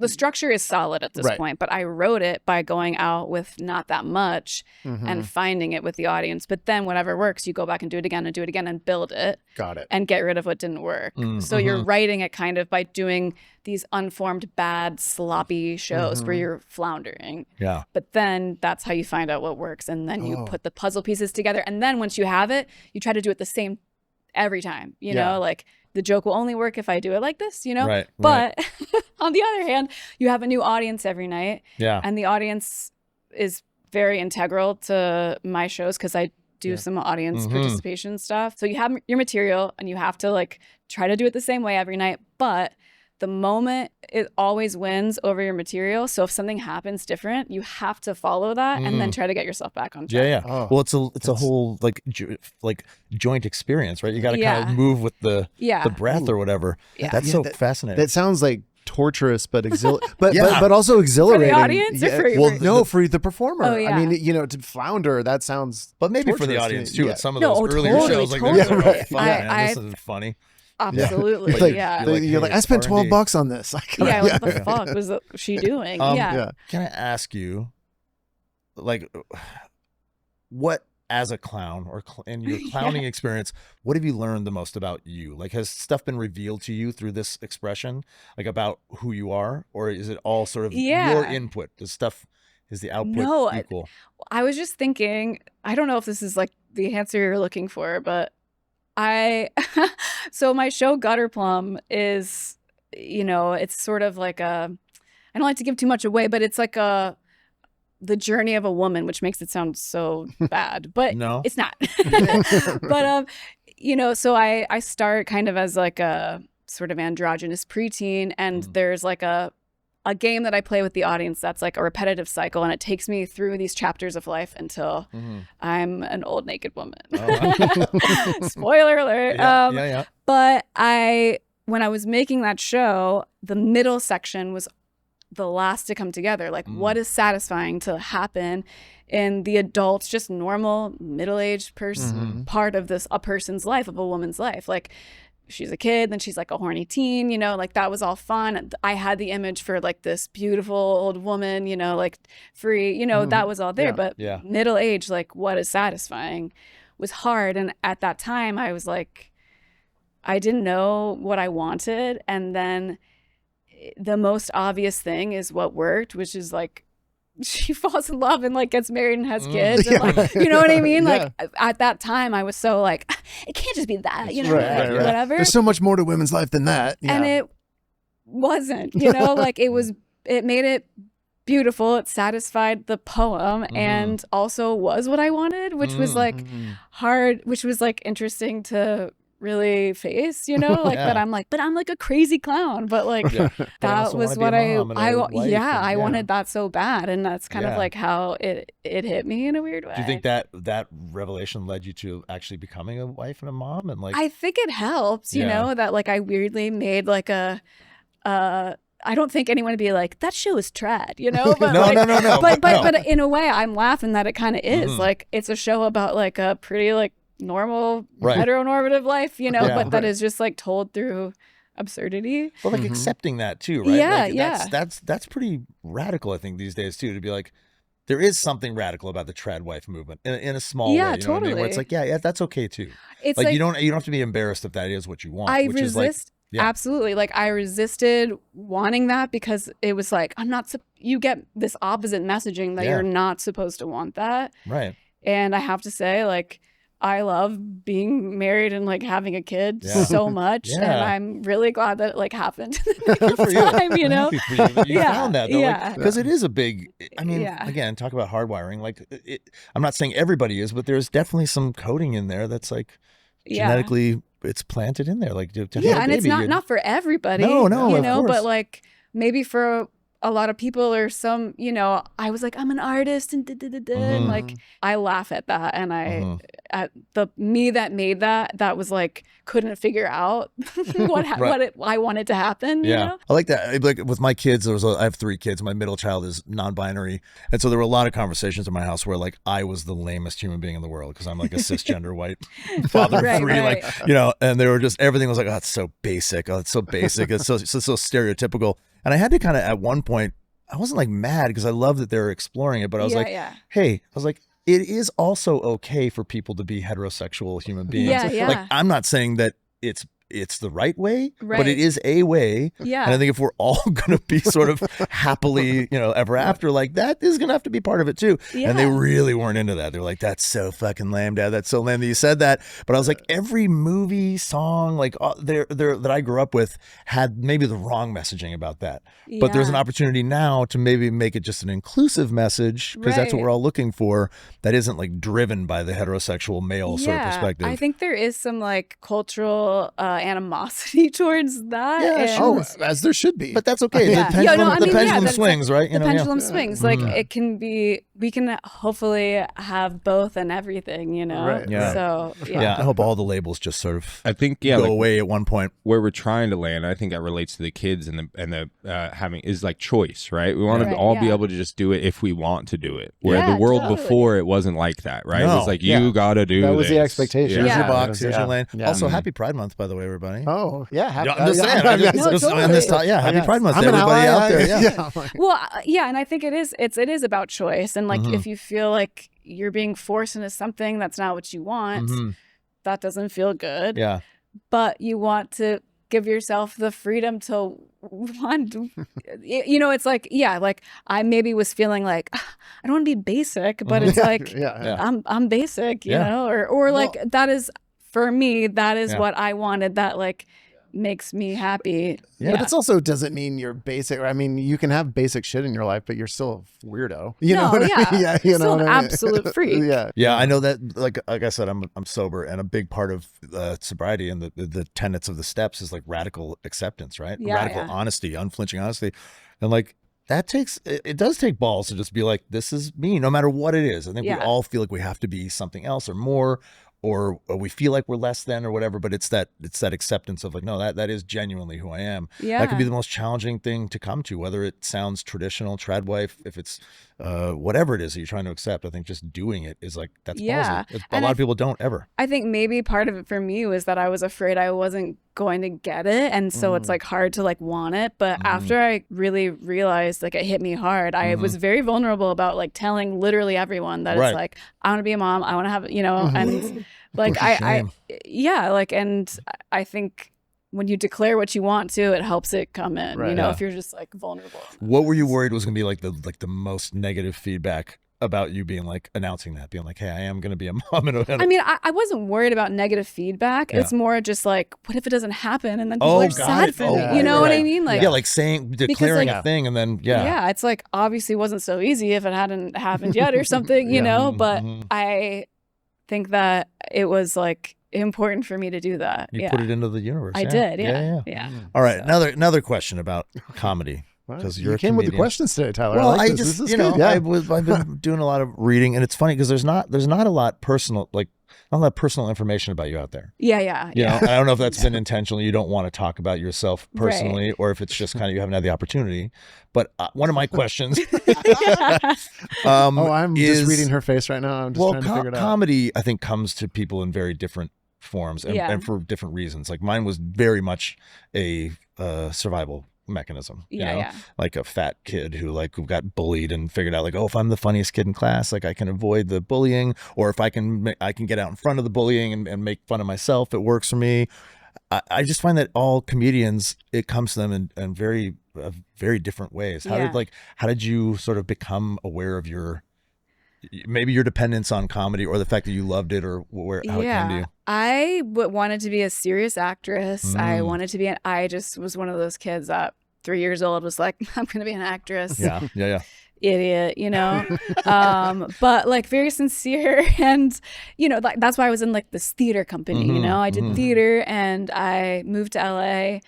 structure is solid at this point, but I wrote it by going out with not that much and finding it with the audience. But then whatever works, you go back and do it again and build it. Got it. And get rid of what didn't work. So you're writing it kind of by doing these unformed, bad, sloppy shows where you're floundering. Yeah. But then that's how you find out what works. And then you put the puzzle pieces together. And then once you have it, you try to do it the same every time, you know, like the joke will only work if I do it like this, you know? Right. But on the other hand, you have a new audience every night. Yeah. And the audience is very integral to my shows because I do some audience participation stuff. So you have your material and you have to like try to do it the same way every night. But the moment, it always wins over your material. So if something happens different, you have to follow that and then try to get yourself back on track. Yeah, yeah. Oh, well, it's a whole like joint experience, right? You got to kind of move with the breath or whatever. Yeah. That's so fascinating. That sounds like torturous, but but also exhilarating. For the audience or for well, for the performer. Oh, yeah. I mean, you know, to flounder, that sounds. But maybe for the audience too. At some of those earlier shows, like this is funny. Absolutely, You're like, I spent $12 on this. What the fuck was she doing? Can I ask you, like, what as a clown or in your clowning experience, what have you learned the most about you? Like, has stuff been revealed to you through this expression, like about who you are, or is it all sort of your input? Is the output equal? I was just thinking, I don't know if this is like the answer you're looking for, but so my show Gutter Plum is, you know, it's sort of like I don't like to give too much away, but it's like the journey of a woman, which makes it sound so bad, but it's not. But, you know, so I start kind of as like a sort of androgynous preteen, and there's like a game that I play with the audience that's like a repetitive cycle, and it takes me through these chapters of life until I'm an old naked woman. Oh, wow. Spoiler alert. But when I was making that show, the middle section was the last to come together. Like, what is satisfying to happen in the adult, just normal middle-aged person part of a person's life, of a woman's life. Like, she's a kid, then she's like a horny teen, you know, like that was all fun. I had the image for like this beautiful old woman, you know, like free, you know, that was all there. But middle age, like what is satisfying was hard. And at that time I was like, I didn't know what I wanted. And then the most obvious thing is what worked, which is like, she falls in love and like gets married and has kids and like, you know what I mean? Like at that time I was so like, it can't just be that, you know, whatever. There's so much more to women's life than that. And it wasn't, you know, like it made it beautiful. It satisfied the poem and also was what I wanted, which was like hard, which was like interesting to really face, you know, like that I'm like, but I'm like a crazy clown, but like that was what I wanted that so bad, and that's kind of like how it hit me in a weird way. Do you think that revelation led you to actually becoming a wife and a mom? And like, I think it helped, you know, that like I weirdly made like I don't think anyone would be like, that show is trad, you know? But no. But in a way, I'm laughing that it kind of is. Like, it's a show about like a pretty like normal heteronormative life, you know, but that is just like told through absurdity. Well, like accepting that too, right? That's pretty radical, I think, these days too, to be like, there is something radical about the trad wife movement in a small way. You know totally. What I mean? Where it's like, that's okay too. It's like you don't have to be embarrassed if that is what you want. I resist. Absolutely. Like I resisted wanting that because it was like, you get this opposite messaging that you're not supposed to want that. Right. And I have to say, like, I love being married and like having a kid so much, and I'm really glad that it like happened. Good for time, you know. You found that though, because it is a big. I mean, again, talk about hardwiring. Like, I'm not saying everybody is, but there's definitely some coding in there that's like genetically it's planted in there. Like, and it's not for everybody. No, you know, but like maybe for a lot of people or some, you know, I was like, I'm an artist and and like I laugh at that, and at the me that made that was like couldn't figure out what I wanted to happen. You know? I like that. Like with my kids, I have 3 kids. My middle child is non-binary, and so there were a lot of conversations in my house where like I was the lamest human being in the world because I'm like a cisgender white father of 3, like, you know, and they were just, everything was like, oh, it's so basic. Oh, it's so basic. It's so stereotypical. And I had to kind of, at one point, I wasn't like mad because I love that they're exploring it, but I was hey, I was like, it is also okay for people to be heterosexual human beings. Like, I'm not saying that it's the right way, but it is a way. And I think if we're all going to be sort of happily, you know, ever after, like that is going to have to be part of it too. And they really weren't into that. They're like, that's so fucking lame, Dad. That's so lame that you said that. But I was like, every movie, song, like that I grew up with had maybe the wrong messaging about that. But there's an opportunity now to maybe make it just an inclusive message, because that's what we're all looking for. That isn't like driven by the heterosexual male sort of perspective. I think there is some like cultural animosity towards that. As there should be. But that's okay. The pendulum swings, right? The pendulum swings. Like it can be, we can hopefully have both and everything, you know? So, I hope all the labels just sort of go away at one point. Where we're trying to land, I think that relates to the kids and the having is like choice, right? We want to all be able to just do it if we want to do it. Where the world before, it wasn't like that, right? It was like, you gotta do this. That was the expectation. Here's your box, here's your lane. Also, happy Pride Month, by the way, everybody. Oh, yeah. I'm just saying. Happy Pride Month to everybody out there. Well, and I think it is about choice. And like, if you feel like you're being forced into something that's not what you want, that doesn't feel good. But you want to give yourself the freedom to want, you know, it's like, like I maybe was feeling like, I don't want to be basic, but it's like, I'm basic, you know, or like, that is, for me, that is what I wanted, that like makes me happy. But it's also doesn't mean you're basic. I mean, you can have basic shit in your life, but you're still a weirdo. You know what I mean? Yeah, you know, an absolute freak. I know that. Like I said, I'm sober, and a big part of sobriety and the tenets of the steps is like radical acceptance, right? Radical honesty, unflinching honesty, and like. It does take balls to just be like, this is me, no matter what it is. I think we all feel like we have to be something else or more, or we feel like we're less than or whatever, but it's that acceptance of like, no, that is genuinely who I am. That can be the most challenging thing to come to, whether it sounds traditional, trad wife, if it's whatever it is that you're trying to accept. I think just doing it is like, that's ballsy. A lot of people don't ever. I think maybe part of it for me was that I was afraid I wasn't going to get it, and so it's like hard to like want it. But after I really realized, like, it hit me hard, I was very vulnerable about like telling literally everyone that it's like, I want to be a mom, I want to have, you know, and like and I think when you declare what you want to, it helps it come in, you know, if you're just like vulnerable. What were you worried was gonna be like the most negative feedback about you being like announcing that, being like, hey, I am going to be a mom? I mean, I wasn't worried about negative feedback. It's more just like, what if it doesn't happen? And then people are sad for me. You know what I mean? Like, like declaring a thing, and then it's like, obviously wasn't so easy if it hadn't happened yet or something, you know, but I think that it was like important for me to do that. You put it into the universe. I did. Yeah. All right. Another question about comedy. Because you came with the questions today, Tyler. Well, I just I've been doing a lot of reading, and it's funny because there's not a lot personal, like not a lot of personal information about you out there. You know, I don't know if that's been intentional. You don't want to talk about yourself personally, or if it's just kind of you haven't had the opportunity. But one of my questions, I'm just reading her face right now. I'm just trying to figure it out. Comedy, I think, comes to people in very different forms and for different reasons. Like mine was very much a survival mechanism, you know, like a fat kid who got bullied and figured out like, oh, if I'm the funniest kid in class, like I can avoid the bullying, or if I can get out in front of the bullying and make fun of myself, it works for me. I just find that all comedians, it comes to them in very very different ways. How did you sort of become aware of your dependence on comedy, or the fact that you loved it, or how it came to you? I wanted to be a serious actress. I wanted to be I just was one of those kids that 3 years old was like, I'm going to be an actress. Yeah. Idiot, you know, but like very sincere. And, you know, that's why I was in like this theater company, you know, I did theater, and I moved to LA.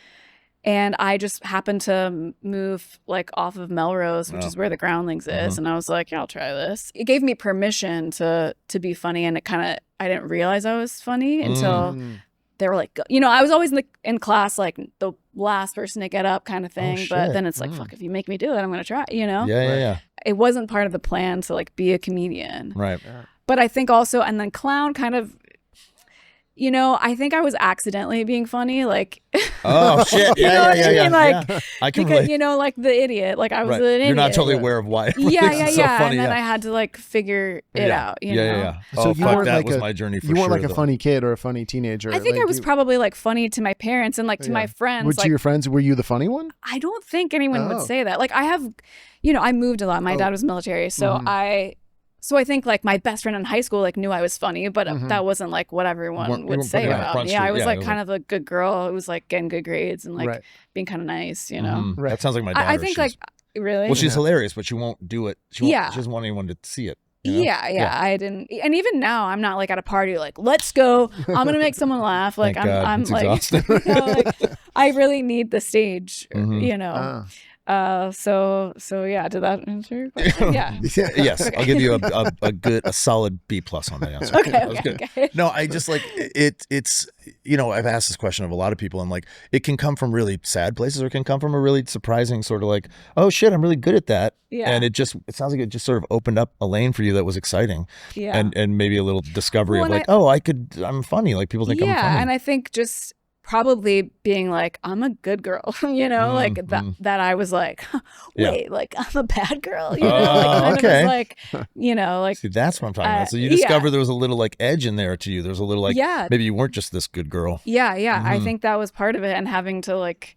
And I just happened to move like off of Melrose, which is where the Groundlings is. And I was like, yeah, I'll try this. It gave me permission to be funny. And I didn't realize I was funny until they were like, I was always in class, like the last person to get up kind of thing. But then it's like, fuck, if you make me do it, I'm going to try, Yeah. It wasn't part of the plan to like be a comedian. Right. But I think also, and then clown kind of, I think I was accidentally being funny, like. Oh shit! Yeah. Like, I can because relate. like the idiot, like I was an idiot. You're not totally aware of why. Yeah. So funny, and then I had to like figure it out. Yeah. So you weren't that was my journey for sure. You weren't like a funny kid or a funny teenager. I think I was probably like funny to my parents and like to my friends. To your friends, were you the funny one? I don't think anyone would say that. Like I have, I moved a lot. My dad was military, so So I think like my best friend in high school like knew I was funny, but that wasn't like what everyone would say about me. Yeah, I was like kind of a good girl who was like getting good grades and like being kind of nice, Right. That sounds like my daughter. I think like really. Well, she's hilarious, but she won't do it. She doesn't want anyone to see it. Yeah. I didn't, and even now I'm not like at a party like let's go. I'm gonna make someone laugh. Like I'm like, I really need the stage. So yeah, did that answer your question? Yeah. Yes. Okay. I'll give you a solid B+ on that answer. Okay. No, I just like it's I've asked this question of a lot of people, and like it can come from really sad places or it can come from a really surprising sort of like, oh shit, I'm really good at that. Yeah. And it sounds like it just sort of opened up a lane for you that was exciting. Yeah. And maybe a little discovery of like, I'm funny. Like people think I'm funny. Yeah, and I think just probably being like, I'm a good girl, like that I was like, wait, like I'm a bad girl, like like, like. See, that's what I'm talking about. So you discovered there was a little like edge in there to you. There was a little like, maybe you weren't just this good girl. Yeah. I think that was part of it, and having to like,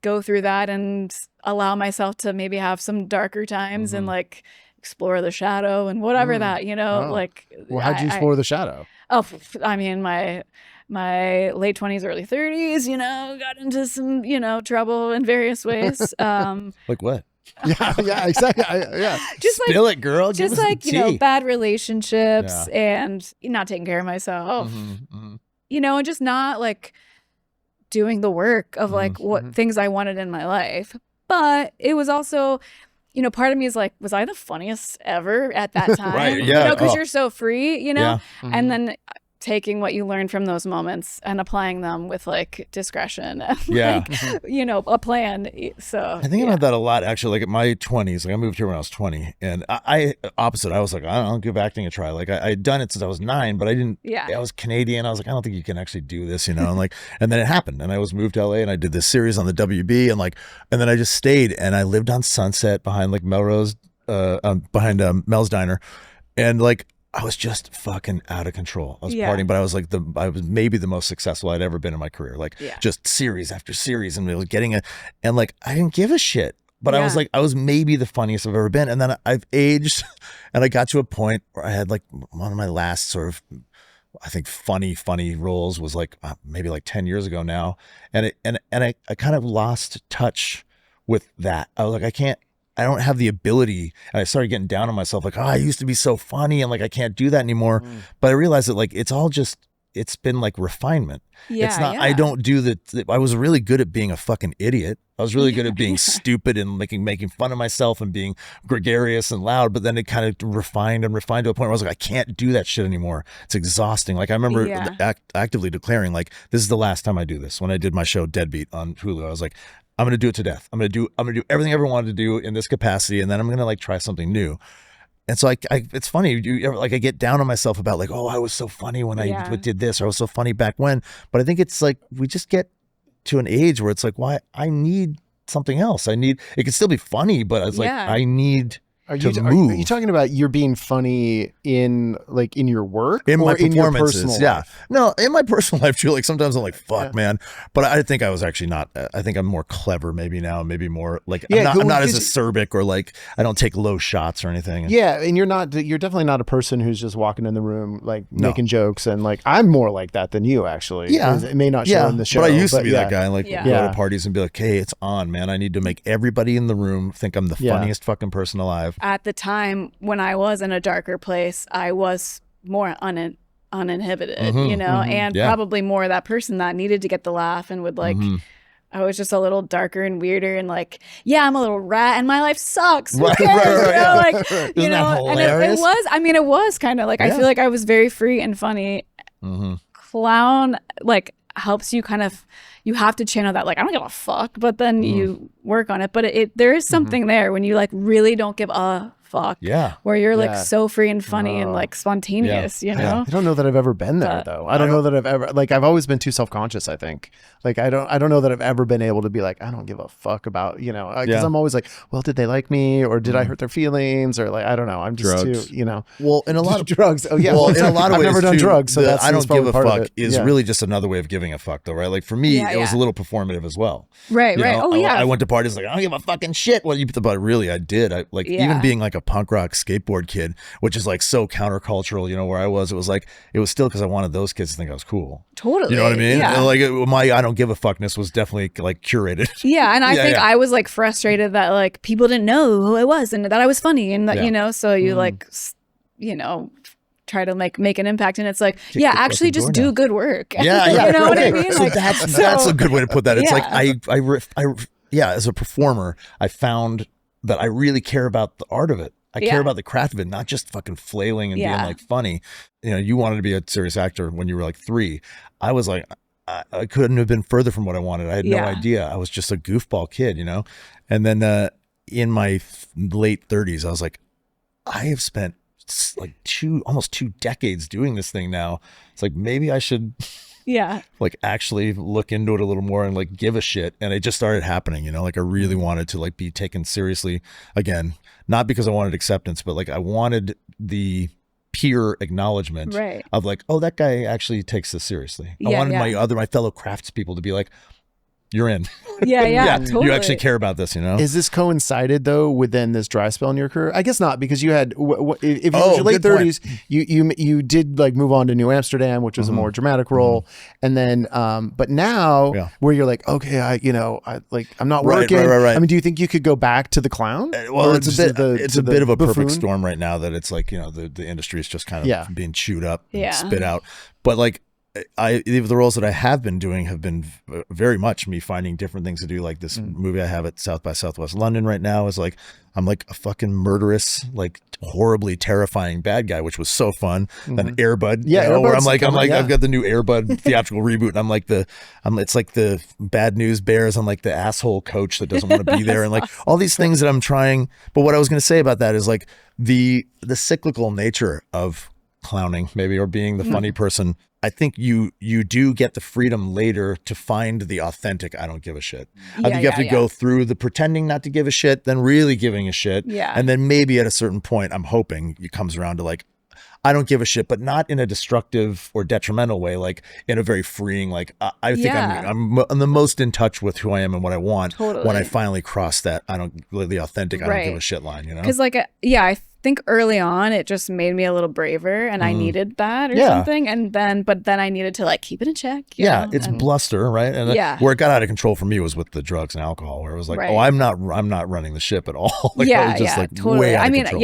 go through that and allow myself to maybe have some darker times and like explore the shadow and whatever that, like. Well, how'd you explore the shadow? Oh, I mean, my late 20s, early 30s, got into some, trouble in various ways. Like what? Yeah, exactly. Just spill it, girl. Just like, bad relationships and not taking care of myself, and just not like doing the work of like what things I wanted in my life. But it was also, part of me is like, was I the funniest ever at that time? Right, yeah. Because you're so free, and then taking what you learned from those moments and applying them with like discretion and like, a plan. So I think about that a lot actually. Like at my 20s, like I moved here when I was 20, and I was like, I'll give acting a try. Like I had done it since I was 9, but I didn't. Yeah. I was Canadian. I was like, I don't think you can actually do this, and like, and then it happened, and I was moved to LA, and I did this series on the WB, and then I just stayed, and I lived on Sunset behind like Melrose, behind Mel's Diner, and like. I was just fucking out of control. I was partying, but I was like I was maybe the most successful I'd ever been in my career. Like just series after series, and it was getting and like I didn't give a shit. But I was like, I was maybe the funniest I've ever been. And then I've aged, and I got to a point where I had like one of my last sort of, I think funny roles was like maybe like 10 years ago now, and I kind of lost touch with that. I was like, I don't have the ability, and I started getting down on myself like, I used to be so funny, and like I can't do that anymore. But I realized that like it's been like refinement. It's not, I don't do I was really good at being a fucking idiot. I was really good at being stupid and making fun of myself and being gregarious and loud, but then it kind of refined to a point where I was like, I can't do that shit anymore. It's exhausting. Like I remember actively declaring like, this is the last time I do this. When I did my show Deadbeat on Hulu, I was like, I'm going to do it to death. I'm going to do everything I ever wanted to do in this capacity. And then I'm going to like try something new. And so it's funny. I get down on myself about like, oh, I was so funny when I did this, or I was so funny back when. But I think it's like, we just get to an age where it's like, why I need something else. It can still be funny, but it's like, I need Are you talking about you're being funny in your work in or my in your performances? personal Yeah, life? No, in my personal life too. Like sometimes I'm like, fuck, man. But I think I was actually not. I think I'm more clever maybe now. Maybe more like I'm not as acerbic, or like I don't take low shots or anything. Yeah, and you're definitely not a person who's just walking in the room like making jokes, and like I'm more like that than you actually. Yeah, it may not show in the show, but I used to be that guy. And, like go to parties and be like, hey, it's on, man. I need to make everybody in the room think I'm the funniest fucking person alive. At the time when I was in a darker place, I was more uninhibited, and probably more that person that needed to get the laugh and would like, I was just a little darker and weirder and like, I'm a little rat and my life sucks. Who cares? Isn't that hilarious? And it was kind of like, I feel like I was very free and funny. Clown like helps you kind of, you have to channel that like, I don't give a fuck, but then you work on it. But there is something there when you like really don't give a fuck. Where you're like so free and funny and like spontaneous, you know? I don't know that I've ever been there though. I don't know that I've ever, like, I've always been too self-conscious, I think. Like, I don't know that I've ever been able to be like, I don't give a fuck about, because I'm always like, well, did they like me or did I hurt their feelings or like, I don't know. I'm just drugs. too, Well, in a lot of drugs. Oh yeah. Well, in a lot of ways, I've never done drugs, so that's I don't give a fuck is really just another way of giving a fuck though, right? Like for me, it was a little performative as well. Right. I went to parties like, I don't give a fucking shit. Well, but really I did. I like even being like a punk rock skateboard kid, which is like so countercultural, where I was, it was still because I wanted those kids to think I was cool. Totally. You know what I mean? Yeah. Like my I don't give a fuckness was definitely like curated. Yeah. And I think I was like frustrated that like people didn't know who I was and that I was funny and that, so you like, try to like make an impact and it's like, actually just do good work. Yeah. You know what I mean? So like, that's a good way to put that. It's like I as a performer, I found that I really care about the art of it. I care about the craft of it, not just fucking flailing and being like funny. You wanted to be a serious actor when you were like 3. I was like, I couldn't have been further from what I wanted. I had no idea. I was just a goofball kid, And then in my late 30s, I was like, I have spent like almost 2 decades doing this thing now. It's like, maybe I should like actually look into it a little more and like give a shit. And it just started happening, like I really wanted to like be taken seriously again, not because I wanted acceptance, but like I wanted the peer acknowledgement of like, oh, that guy actually takes this seriously. I wanted my fellow craftspeople to be like, you're in. Totally. You actually care about this, Is this coincided though within this dry spell in your career? I guess not, because you had if you were your late 30s, you did like move on to New Amsterdam, which was a more dramatic role, and then but now where you're like, okay, I'm not working. Right. I mean, do you think you could go back to the clown? Well, it's a bit of a perfect storm right now that it's like the industry is just kind of being chewed up, and spit out, but like. The roles that I have been doing have been very much me finding different things to do. Like this movie I have at South by Southwest London right now is like, I'm like a fucking murderous, like horribly terrifying bad guy, which was so fun. Then Air Bud, where I'm like, I've got the new Air Bud theatrical reboot, and I'm like it's like the Bad News Bears. I'm like the asshole coach that doesn't want to be there, and like all these things that I'm trying. But what I was going to say about that is like the cyclical nature of clowning, maybe, or being the funny person. I think you do get the freedom later to find the authentic I don't give a shit. I think you have to go through the pretending not to give a shit, then really giving a shit. And then maybe at a certain point, I'm hoping it comes around to like, I don't give a shit, but not in a destructive or detrimental way, like in a very freeing, like I think I'm the most in touch with who I am and what I want when I finally cross that the authentic I don't give a shit line, Because like, I think early on it just made me a little braver and I needed that or something, but then I needed to like keep it in check. It's bluster, right? And where it got out of control for me was with the drugs and alcohol, where it was like, oh, I'm not running the ship at all. Like, I was just like totally. Way out of control.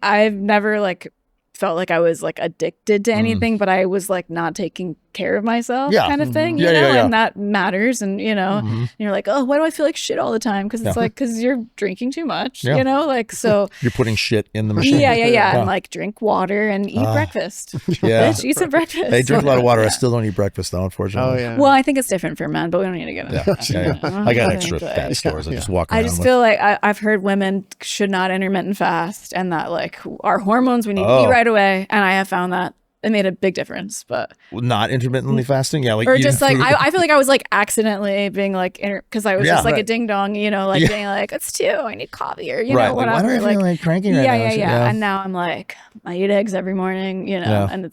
I've never like felt like I was like addicted to anything, but I was like not taking care of myself kind of thing, you know, and that matters. And, and you're like, oh, why do I feel like shit all the time? Because it's like, because you're drinking too much, like, so. You're putting shit in the machine. And like drink water and eat breakfast. Bitch, eat some breakfast. They drink a lot of water. I still don't eat breakfast though, unfortunately. Well, I think it's different for men, but we don't need to get into that. I got extra fat stores. I just walk around. I just feel like I've heard women should not intermittent fast, and that like our hormones, we need to eat right away. And I have found that it made a big difference, but not intermittently fasting, like or just like I feel like I was like accidentally being like because I was just like a ding dong, being like it's 2, I need coffee or whatever. Why do I feel like cranky right now? And now I'm like I eat eggs every morning, and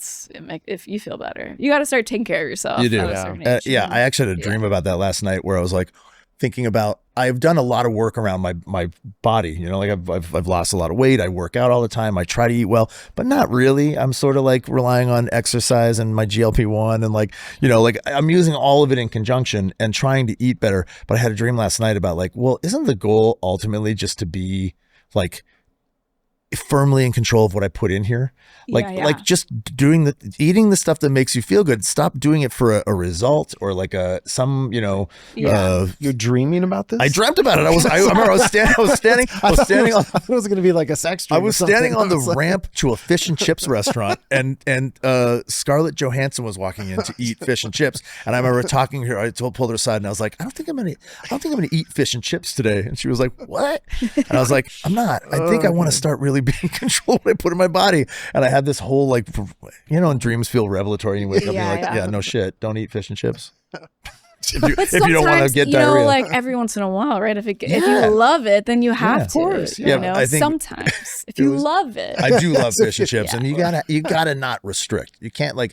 if you feel better, you got to start taking care of yourself. You do, I actually had a dream about that last night where I was like thinking about I've done a lot of work around my body, like I've lost a lot of weight. I work out all the time. I try to eat well, but not really. I'm sort of like relying on exercise and my GLP-1 and like I'm using all of it in conjunction and trying to eat better. But I had a dream last night about like, well, isn't the goal ultimately just to be like firmly in control of what I put in here. Like just eating the stuff that makes you feel good. Stop doing it for a result or like you're dreaming about this? I dreamt about it. I remember I was standing on, it was going to be like a sex dream. I was standing on the ramp to a fish and chips restaurant and Scarlett Johansson was walking in to eat fish and chips. And I remember talking to her, I pulled her aside and I was like, I don't think I'm going to eat fish and chips today. And she was like, what? And I was like, I'm not. I think I want to start really being in control of what I put in my body. And I had this whole like, and dreams feel revelatory. And you wake up and you're like, no shit, don't eat fish and chips. if you don't want to get diarrhea. Like every once in a while, right? If you love it, then you have to. Of course. I think sometimes if you love it. I do love fish and chips, and you gotta not restrict. You can't I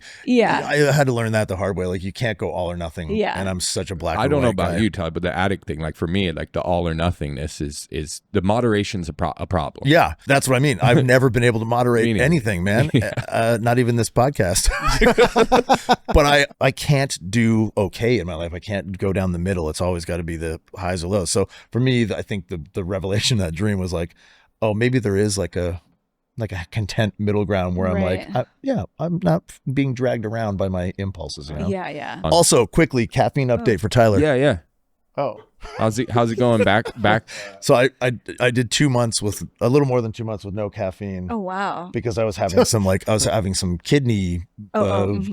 had to learn that the hard way. Like you can't go all or nothing. Yeah. And I'm such a black. I don't know about you, Todd, but the addict thing, like for me, like the all or nothingness is the moderation's a problem. Yeah, that's what I mean. I've never been able to moderate anything, man. Not even this podcast. But I can't do okay in my life. I can't go down the middle. It's always got to be the highs or lows. So for me, I think the revelation of that dream was like, oh, maybe there is like a content middle ground where I'm like, I'm not being dragged around by my impulses. Yeah. Also, quickly, caffeine update for Tyler. Yeah. Oh, how's it going back? So I did 2 months with a little more than 2 months with no caffeine. Oh wow! Because I was having some kidney some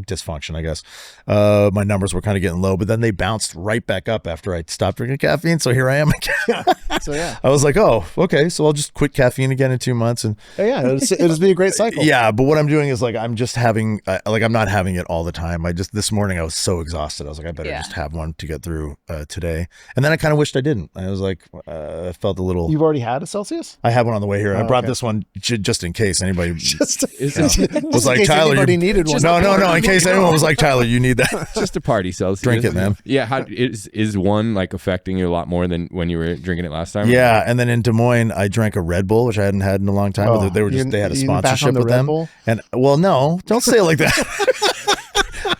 dysfunction. I guess my numbers were kind of getting low, but then they bounced right back up after I stopped drinking caffeine. So here I am again. So yeah, I was like, oh, okay, so I'll just quit caffeine again in 2 months, and it'll just be a great cycle. Yeah, but what I'm doing is like I'm just having I'm not having it all the time. This morning I was so exhausted. I was like, I better just have one to get through today, and then I kind of wished I didn't. I was like, I felt a little. You've already had a Celsius? I have one on the way here. I brought this one just in case anybody was like, case Tyler, anybody needed one. No. In case anyone was like, Tyler, you need that. Just a party Celsius. Drink it, man. Yeah. How is one like affecting you a lot more than when you were drinking it last time? Yeah, and then in Des Moines, I drank a Red Bull, which I hadn't had in a long time. But they had a sponsorship with them. And well, no, don't say it like that.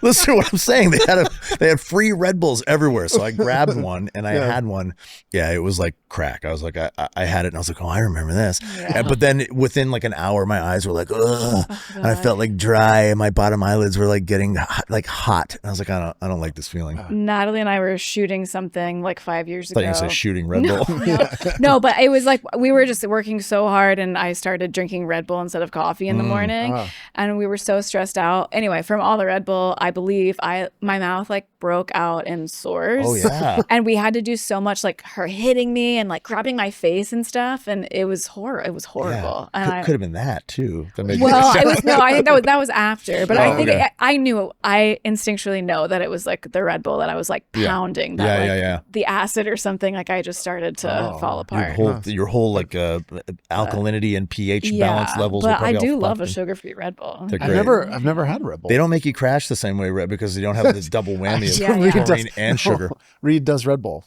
Listen to what I'm saying. They had free Red Bulls everywhere. So I grabbed one and I had one. Yeah, it was like crack. I was like, I had it and I was like, oh, I remember this. Yeah. But then within like an hour, my eyes were like, ugh. And I felt like dry and my bottom eyelids were like getting hot. And I was like, I don't like this feeling. Natalie and I were shooting something like 5 years ago. I thought you were going to say shooting Red Bull. No, but it was like we were just working so hard and I started drinking Red Bull instead of coffee in the morning. And we were so stressed out. Anyway, from all the Red Bull, I believe my mouth like broke out in sores. Oh yeah. And we had to do so much like her hitting me and like grabbing my face and stuff, and it was horrible. It was horrible. Yeah. And could have been that too. It was I think that was after. But I think I instinctually know that it was like the Red Bull that I was like pounding. The acid or something. Like I just started to fall apart. Your whole like alkalinity and pH balance levels. But I do love a sugar-free Red Bull. I've never had Red Bull. They don't make you crash the same way because you don't have this double whammy of chlorine and sugar. Reed does Red Bull.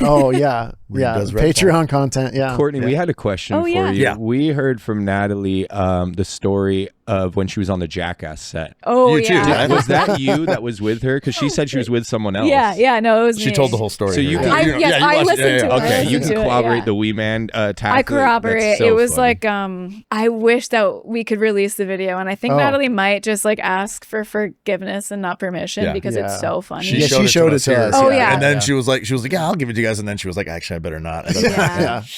Oh yeah, Patreon content. Yeah, Courtney, we had a question for you. Yeah. We heard from Natalie the story of when she was on the Jackass set. Oh, you too. Was that you that was with her? Because she said she was with someone else. Yeah, no, it was me. She told the whole story. So you can, I listened to it. Okay, you can corroborate the Wee Man tackle. I corroborate. So it was funny. Like, I wish that we could release the video, and I think Natalie might just like ask for forgiveness and not permission because it's so funny. She showed it to us. Oh yeah. And then she was like, yeah, I'll give it to you guys. And then she was like, actually, I better not.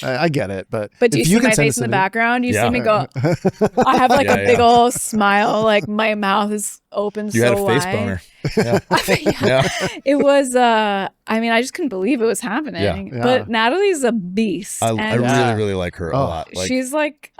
I get it, but do you see my face in the background? You see me go. I have like a big old smile, like my mouth is open so wide. You had a face boner. It was I mean, I just couldn't believe it was happening. But Natalie's a beast. I really like her a lot. Like, she's like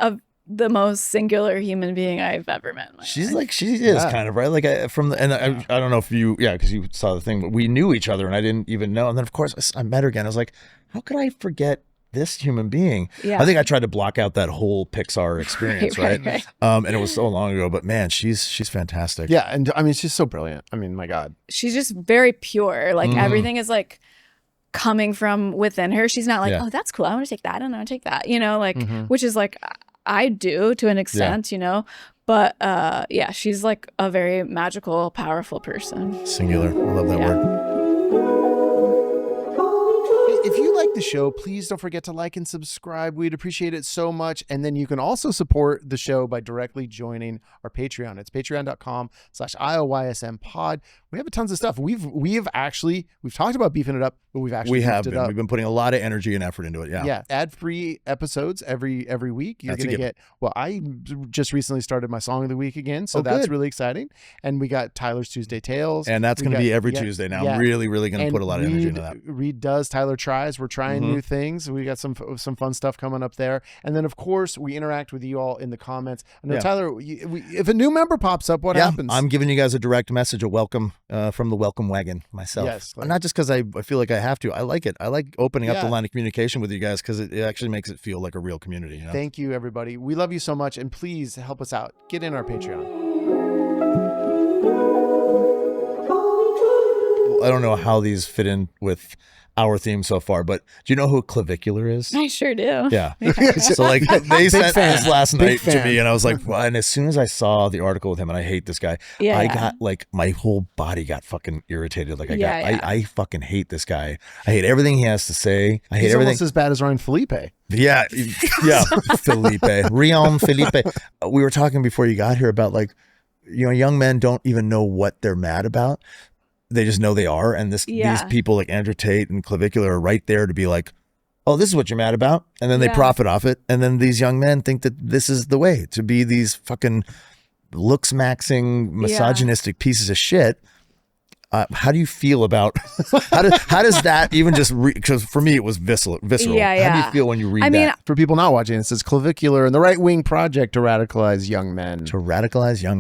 the most singular human being I've ever met in my life. Like she is kind of right. Like I don't know if you because you saw the thing, but we knew each other and I didn't even know. And then of course I met her again. I was like, how could I forget this human being? I think I tried to block out that whole Pixar experience, right? And it was so long ago, but man, she's fantastic. Yeah, and I mean she's so brilliant. I mean, my God. She's just very pure. Like everything is like coming from within her. She's not like, oh, that's cool. I want to take that. I don't want to take that. You know, like which is like I do to an extent, you know. But she's like a very magical, powerful person. Singular. I love that word. If you like the show, please don't forget to like and subscribe. We'd appreciate it so much. And then you can also support the show by directly joining our Patreon. It's patreon.com/IOYSM pod. We have tons of stuff. We've talked about beefing it up, but we've been putting a lot of energy and effort into it. Yeah. Ad-free episodes every week. You're going to get, I just recently started my song of the week again. So that's really exciting. And we got Tyler's Tuesday Tales. And that's going to be every Tuesday now. I'm really, really going to put a lot of energy into that. Reed does, Tyler tries. We're trying new things. We got some fun stuff coming up there. And then, of course, we interact with you all in the comments. I know, Tyler, if a new member pops up, what happens? I'm giving you guys a direct message, a welcome from the welcome wagon myself. Yes, not just because I feel like I have to. I like it. I like opening up the line of communication with you guys because it actually makes it feel like a real community. You know? Thank you, everybody. We love you so much. And please help us out. Get in our Patreon. I don't know how these fit in with our theme so far, but do you know who Clavicular is? I sure do. Yeah. So like they sent this last night to me and I was like, well, and as soon as I saw the article with him, and I hate this guy, I got like, my whole body got fucking irritated. Like I fucking hate this guy. I hate everything he has to say. I hate everything. Almost as bad as Ryan Felipe. Yeah. Felipe. Rion Felipe. We were talking before you got here about like, young men don't even know what they're mad about. They just know they are. And these people like Andrew Tate and Clavicular are right there to be like, oh, this is what you're mad about. And then they profit off it. And then these young men think that this is the way to be these fucking looks maxing, misogynistic pieces of shit. How do you feel about how does that even just because for me it was visceral. How do you feel when you read that? For people not watching, it says Clavicular and the right wing project to radicalize young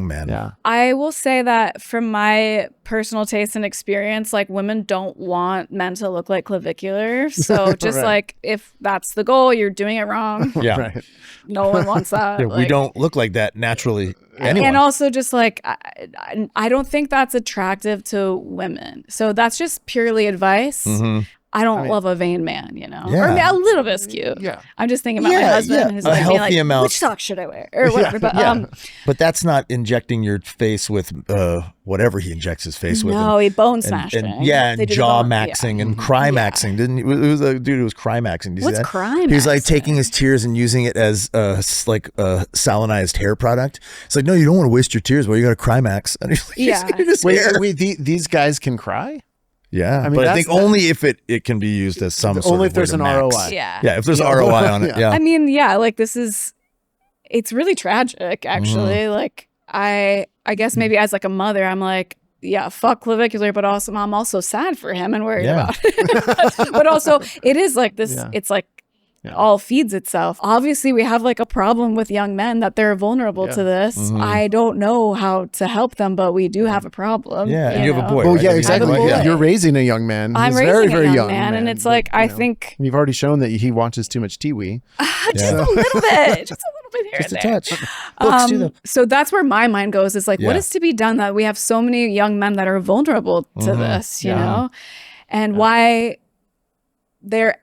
men. Yeah. I will say that from my personal taste and experience, like women don't want men to look like Clavicular. So just like if that's the goal, you're doing it wrong. Yeah. Right. No one wants that. Yeah, we don't look like that naturally. Anyone. And also just like, I don't think that's attractive to women. So that's just purely advice. I don't love a vain man, or a little bit is cute. Yeah. I'm just thinking about my husband who's like being like, amount. Which socks should I wear? Or whatever. But, but that's not injecting your face with whatever he injects his face with. No, he bone smashing. And jaw maxing and cry maxing. It was a dude who was cry maxing. What's cry maxing? He's like taking his tears and using it as like a salinized hair product. It's like, no, you don't want to waste your tears. Well, you got to cry max. And he's like, wait, these guys can cry? Yeah, I mean, but I think only if it can be used as some sort of only if there's an ROI. Yeah, if there's ROI on it. Yeah. I mean, like it's really tragic, actually. Like I guess maybe as like a mother, I'm like, fuck Clavicular, but also I'm also sad for him and worried about it. But also it is like this. It's like all feeds itself. Obviously, we have like a problem with young men that they're vulnerable to this. I don't know how to help them, but we do have a problem. Yeah, and you have a boy. Well, exactly. You're raising a young man. I'm raising a young man, and it's like I think you've already shown that he watches too much Tiwi. Just a little bit, just a little bit here, just a touch. Books too, though. So that's where my mind goes. Is like, what is to be done that we have so many young men that are vulnerable to this, you know, and why they're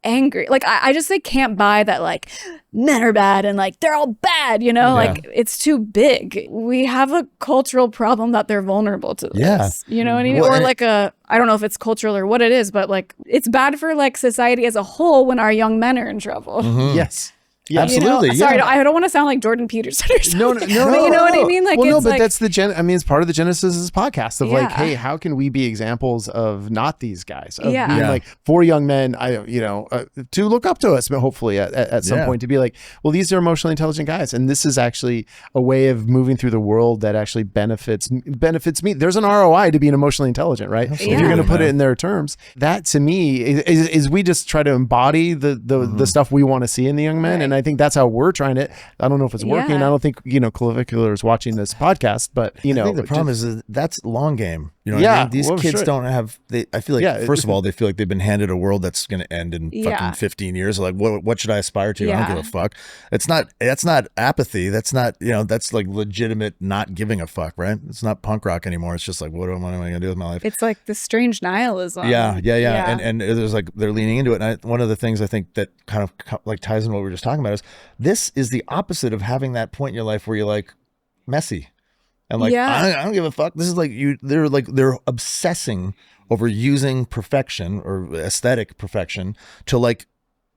angry. Like I just like can't buy that like men are bad and like they're all bad, like it's too big. We have a cultural problem that they're vulnerable to this. You know what I mean? Well, or like I don't know if it's cultural or what it is, but like it's bad for like society as a whole when our young men are in trouble. Yes. Yeah, absolutely. Sorry, I don't want to sound like Jordan Peterson or something. No, you know what I mean? Like, well, but that's it's part of the genesis of this podcast of like, hey, how can we be examples of not these guys? Of being like for young men, to look up to us, but hopefully at some point to be like, well, these are emotionally intelligent guys, and this is actually a way of moving through the world that actually benefits me. There's an ROI to being emotionally intelligent, right? If you're going to put it in their terms, that to me is we just try to embody the stuff we want to see in the young men, and I think that's how we're trying to. I don't know if it's working. I don't think Clavicular is watching this podcast, but I think the problem is that's long game. You know what I mean? These kids don't have. I feel like first of all, they feel like they've been handed a world that's going to end in fucking 15 years. Like, what should I aspire to? I don't give a fuck. It's not. That's not apathy. That's not. That's like legitimate not giving a fuck. Right? It's not punk rock anymore. It's just like, what am I going to do with my life? It's like this strange nihilism. Yeah. And there's like they're leaning into it. And one of the things I think that kind of like ties in what we were just talking about is this is the opposite of having that point in your life where you're like messy and like I don't give a fuck. This is like they're obsessing over using perfection or aesthetic perfection to like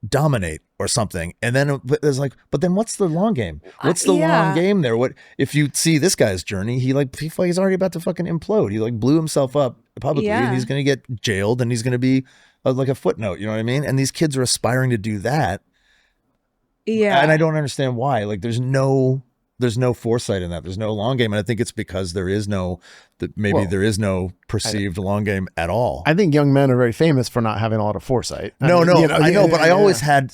dominate or something. And then there's like, but then what's the long game? What's the long game there? What if you see this guy's journey? He's already about to fucking implode. He like blew himself up publicly, and he's gonna get jailed, and he's gonna be like a footnote. You know what I mean? And these kids are aspiring to do that. Yeah, and I don't understand why. Like, there's no foresight in that. There's no long game, and I think it's because there is no perceived long game at all. I think young men are very famous for not having a lot of foresight. I know, but I always had.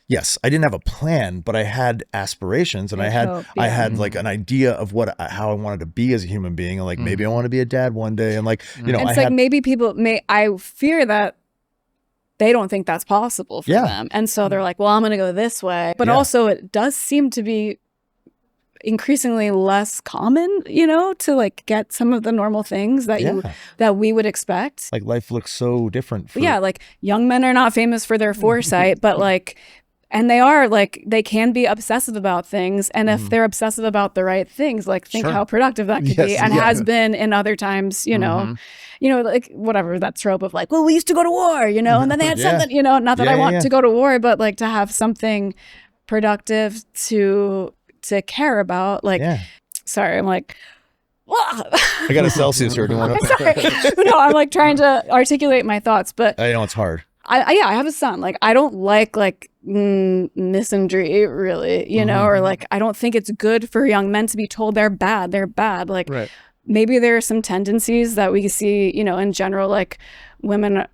Yes, I didn't have a plan, but I had aspirations, and I had like an idea of how I wanted to be as a human being, and like maybe I want to be a dad one day, and like maybe people I fear that they don't think that's possible for them, and so they're like, well, I'm going to go this way, but also it does seem to be increasingly less common, to like get some of the normal things that we would expect. Like, life looks so different. Like young men are not famous for their foresight, but like, and they are like, they can be obsessive about things. And if they're obsessive about the right things, like think how productive that could be, and has been in other times, like whatever, that trope of like, well, we used to go to war, and then they had something, not that I want to go to war, but like to have something productive to care about. Like, sorry, I'm like, I got a Celsius here. Do you want to? Sorry. No, I'm like trying to articulate my thoughts, but I know it's hard. I have a son. Like, I don't like misandry, really, or like, I don't think it's good for young men to be told they're bad. They're bad. Like, maybe there are some tendencies that we see, in general, like women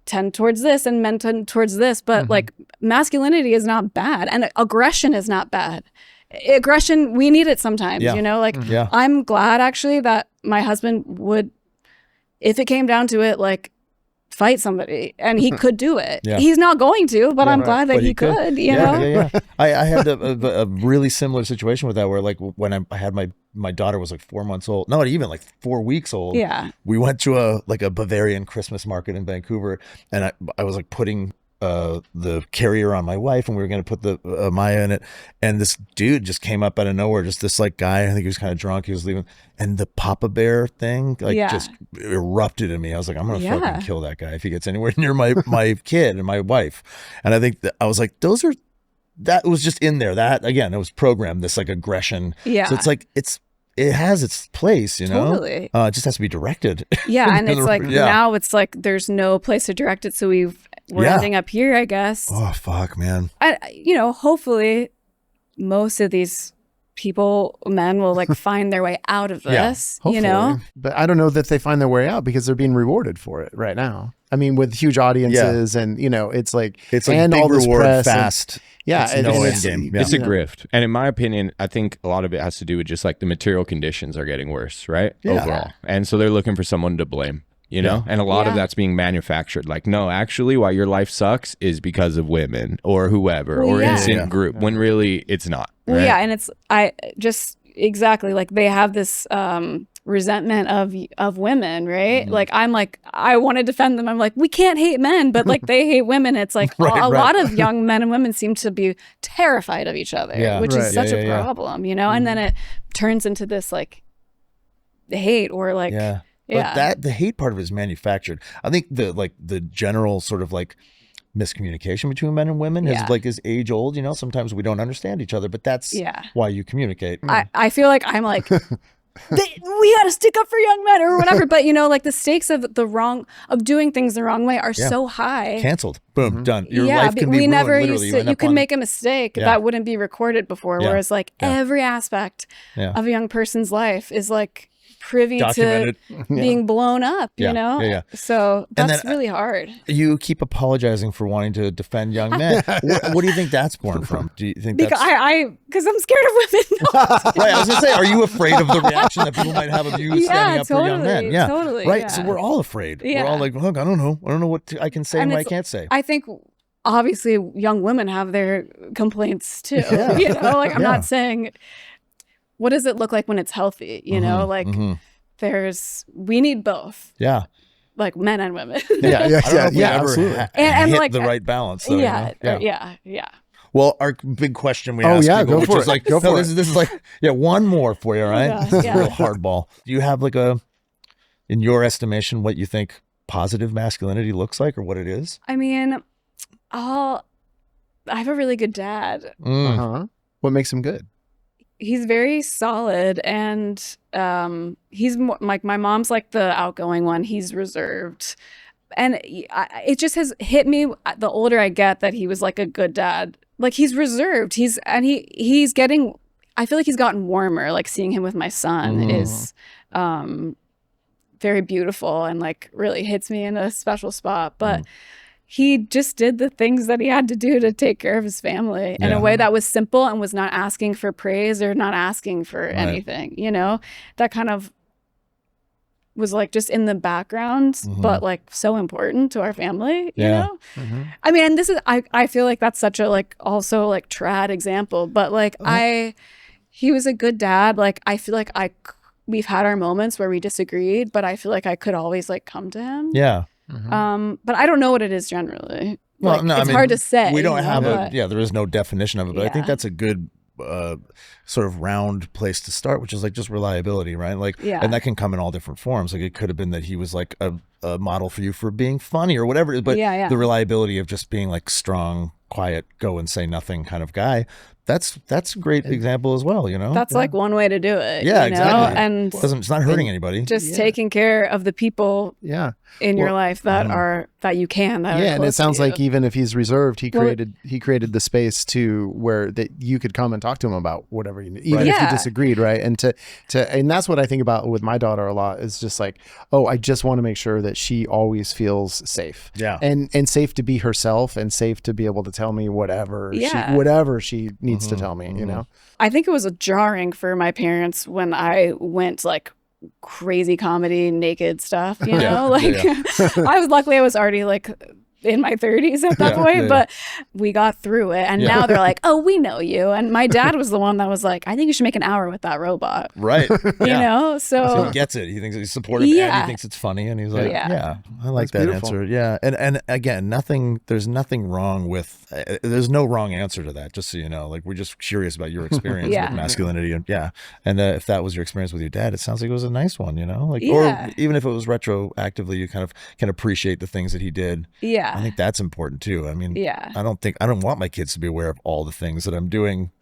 tend towards this and men tend towards this, but like masculinity is not bad, and aggression is not bad. Aggression, we need it sometimes, I'm glad actually that my husband would, if it came down to it, like fight somebody, and he could do it. He's not going to, but I'm glad that he could. I had a really similar situation with that, where like when I had my daughter was like 4 months old, not even like 4 weeks old. We went to a Bavarian Christmas market in Vancouver, and I was like putting the carrier on my wife, and we were going to put the Maya in it, and this dude just came up out of nowhere, just this like guy, I think he was kind of drunk, he was leaving, and the Papa Bear thing just erupted in me. I was like, I'm gonna fucking kill that guy if he gets anywhere near my kid and my wife. And I think I was like, that was just in there, that again, it was programmed, this like aggression. So it's like it has its place, Totally. It just has to be directed. And it's like now it's like there's no place to direct it, so we're ending up here, I guess. Oh fuck, man. Hopefully most of these men will like find their way out of this, But I don't know that they find their way out, because they're being rewarded for it right now. I mean, with huge audiences, and it's like and big all this reward press fast. It's no end game. It's a grift. And in my opinion, I think a lot of it has to do with just like the material conditions are getting worse, right? Overall. And so they're looking for someone to blame. And a lot of that's being manufactured. Like, no, actually, why your life sucks is because of women or whoever or instant group, when really it's not. Right? Well, and it's exactly like they have this resentment of women, right? Like, I'm like, I want to defend them. I'm like, we can't hate men, but like they hate women. It's like a lot of young men and women seem to be terrified of each other, which is such a problem, and then it turns into this like hate or like. But the hate part of it is manufactured. I think the general sort of like miscommunication between men and women is age old. Sometimes we don't understand each other, but that's why you communicate. I feel like I'm like, we got to stick up for young men or whatever. But like the stakes of doing things the wrong way are so high. Canceled. Boom. Done. Your life can be ruined. Never used to. You can make a mistake that wouldn't be recorded before. Whereas like every aspect of a young person's life is like privy documented to being blown up, So that's really hard. You keep apologizing for wanting to defend young men. What do you think that's born from? Do you think because I'm scared of women? Right, I was gonna say, are you afraid of the reaction that people might have of you standing up for young men? Yeah, totally. Right. So we're all afraid. We're all like, look, I don't know what I can say and what I can't say. I think obviously young women have their complaints too. I'm not saying. What does it look like when it's healthy? We need both. Yeah. Like men and women. Yeah, absolutely. And hit like the right balance. Though, yeah. Well, our big question we asked people, which is like, this is like, one more for you, all right? This is a real hardball. Do you have like in your estimation, what you think positive masculinity looks like or what it is? I mean, I have a really good dad. What makes him good? He's very solid, and he's like, my mom's like the outgoing one. He's reserved. And it just has hit me the older I get that he was like a good dad. Like, he's reserved. He's getting, I feel like he's gotten warmer. Like, seeing him with my son is very beautiful and like really hits me in a special spot. But he just did the things that he had to do to take care of his family in a way that was simple and was not asking for praise or not asking for anything, you know, that kind of was like just in the background, but like so important to our family, you know? I mean, and this is, I feel like that's such a like also like trad example, but like he was a good dad. Like, I feel like we've had our moments where we disagreed, but I feel like I could always like come to him. Yeah. But I don't know what it is generally. Well, like, no, it's hard to say. We don't have there is no definition of it, but I think that's a good sort of round place to start, which is like just reliability, right? Like, and that can come in all different forms. Like, it could have been that he was like a model for you for being funny or whatever, but the reliability of just being like strong, quiet, go and say nothing kind of guy. That's a great example as well, you know? That's like one way to do it. Yeah, you know? exactly. And it's not hurting anybody. Just taking care of the people in your life that are that you can. That are and it sounds like you. Even if he's reserved, he created the space to where that you could come and talk to him about whatever you need, even if you disagreed, right? And and that's what I think about with my daughter a lot, is just like, I just want to make sure that she always feels safe. Yeah. And safe to be herself and safe to be able to tell me whatever she needs to tell me, you know? I think it was jarring for my parents when I went like crazy comedy, naked stuff, you know? I was already like in my 30s at that point, but we got through it. And now they're like, oh, we know you. And my dad was the one that was like, I think you should make an hour with that robot. Right. You know? So he gets it. He thinks he's supportive and he thinks it's funny. And he's like, I like that answer. Yeah. And again, there's nothing wrong with, there's no wrong answer to that, just so you know. Like, we're just curious about your experience with masculinity. And and if that was your experience with your dad, it sounds like it was a nice one, you know? Like, or even if it was retroactively, you kind of can appreciate the things that he did. Yeah. I think that's important too. I mean, I don't want my kids to be aware of all the things that I'm doing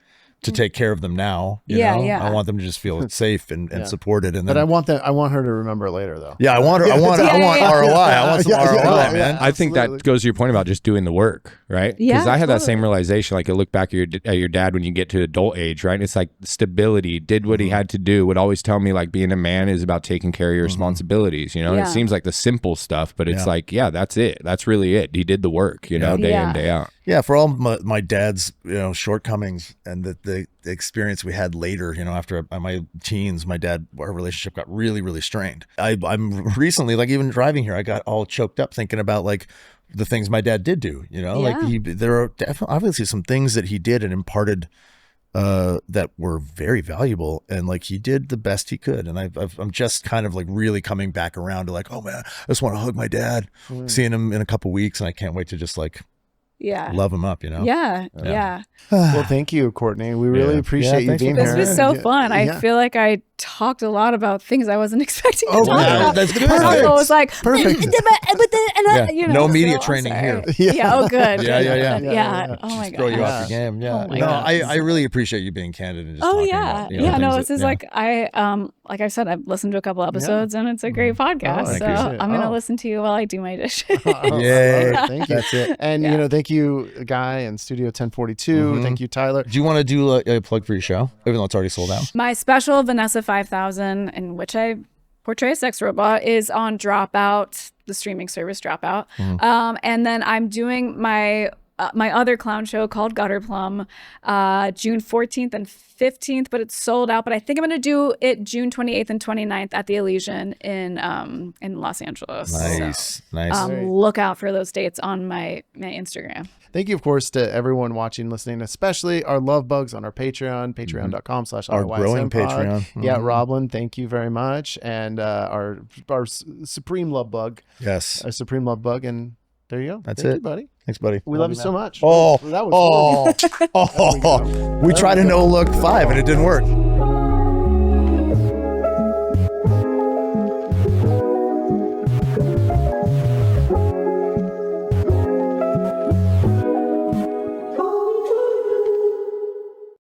to take care of them now. You know? I want them to just feel safe and supported. And then, but I want her to remember it later, though. Yeah, I want ROI. I want some ROI, man. I think that goes to your point about just doing the work, right? Because I had that same realization. Like, I look back at your dad when you get to adult age, right? And it's like stability, did what he had to do, would always tell me like being a man is about taking care of your responsibilities, you know? And it seems like the simple stuff, but it's like, that's it. That's really it. He did the work, you know, day in, day out. Yeah, for all my dad's, you know, shortcomings and the experience we had later, you know, after my teens, our relationship got really, really strained. I'm recently, like, even driving here, I got all choked up thinking about like the things my dad did do, you know, like there are definitely obviously some things that he did and imparted that were very valuable, and like he did the best he could. And I'm just kind of like really coming back around to like, oh man, I just want to hug my dad, seeing him in a couple weeks, and I can't wait to just like love him up, you know? Yeah. Well, thank you, Courtney. We really appreciate you being here. This was so fun. I feel like I talked a lot about things I wasn't expecting to talk about. That's good. I was like, perfect. You know, no media training here. Oh, good. Yeah. Oh my god. Throw you off your game. Yeah. Oh I really appreciate you being candid and just talking about, no, this is like like I said, I've listened to a couple episodes and it's a great podcast. So I'm gonna listen to you while I do my dishes. Yeah. Thank you. That's it. And you know, thank you, Guy and Studio 1042. Thank you, Tyler. Do you want to do a plug for your show, even though it's already sold out? My special Vanessa 5000, in which I portray a sex robot, is on Dropout, the streaming service Dropout. And then I'm doing my other clown show called Gutter Plum, June 14th and 15th, but it's sold out. But I think I'm going to do it June 28th and 29th at the Elysian in Los Angeles. Nice. Look out for those dates on my Instagram. Thank you, of course, to everyone watching, listening, especially our love bugs on our Patreon, patreon.com/RYSMpod. Our growing Patreon. Yeah, Roblin, thank you very much. And our supreme love bug. Yes. Our supreme love bug. And there you go. That's Thank it. you, buddy. Thanks, buddy. We love you so much. Oh, that was we tried a no look 5 and it didn't work.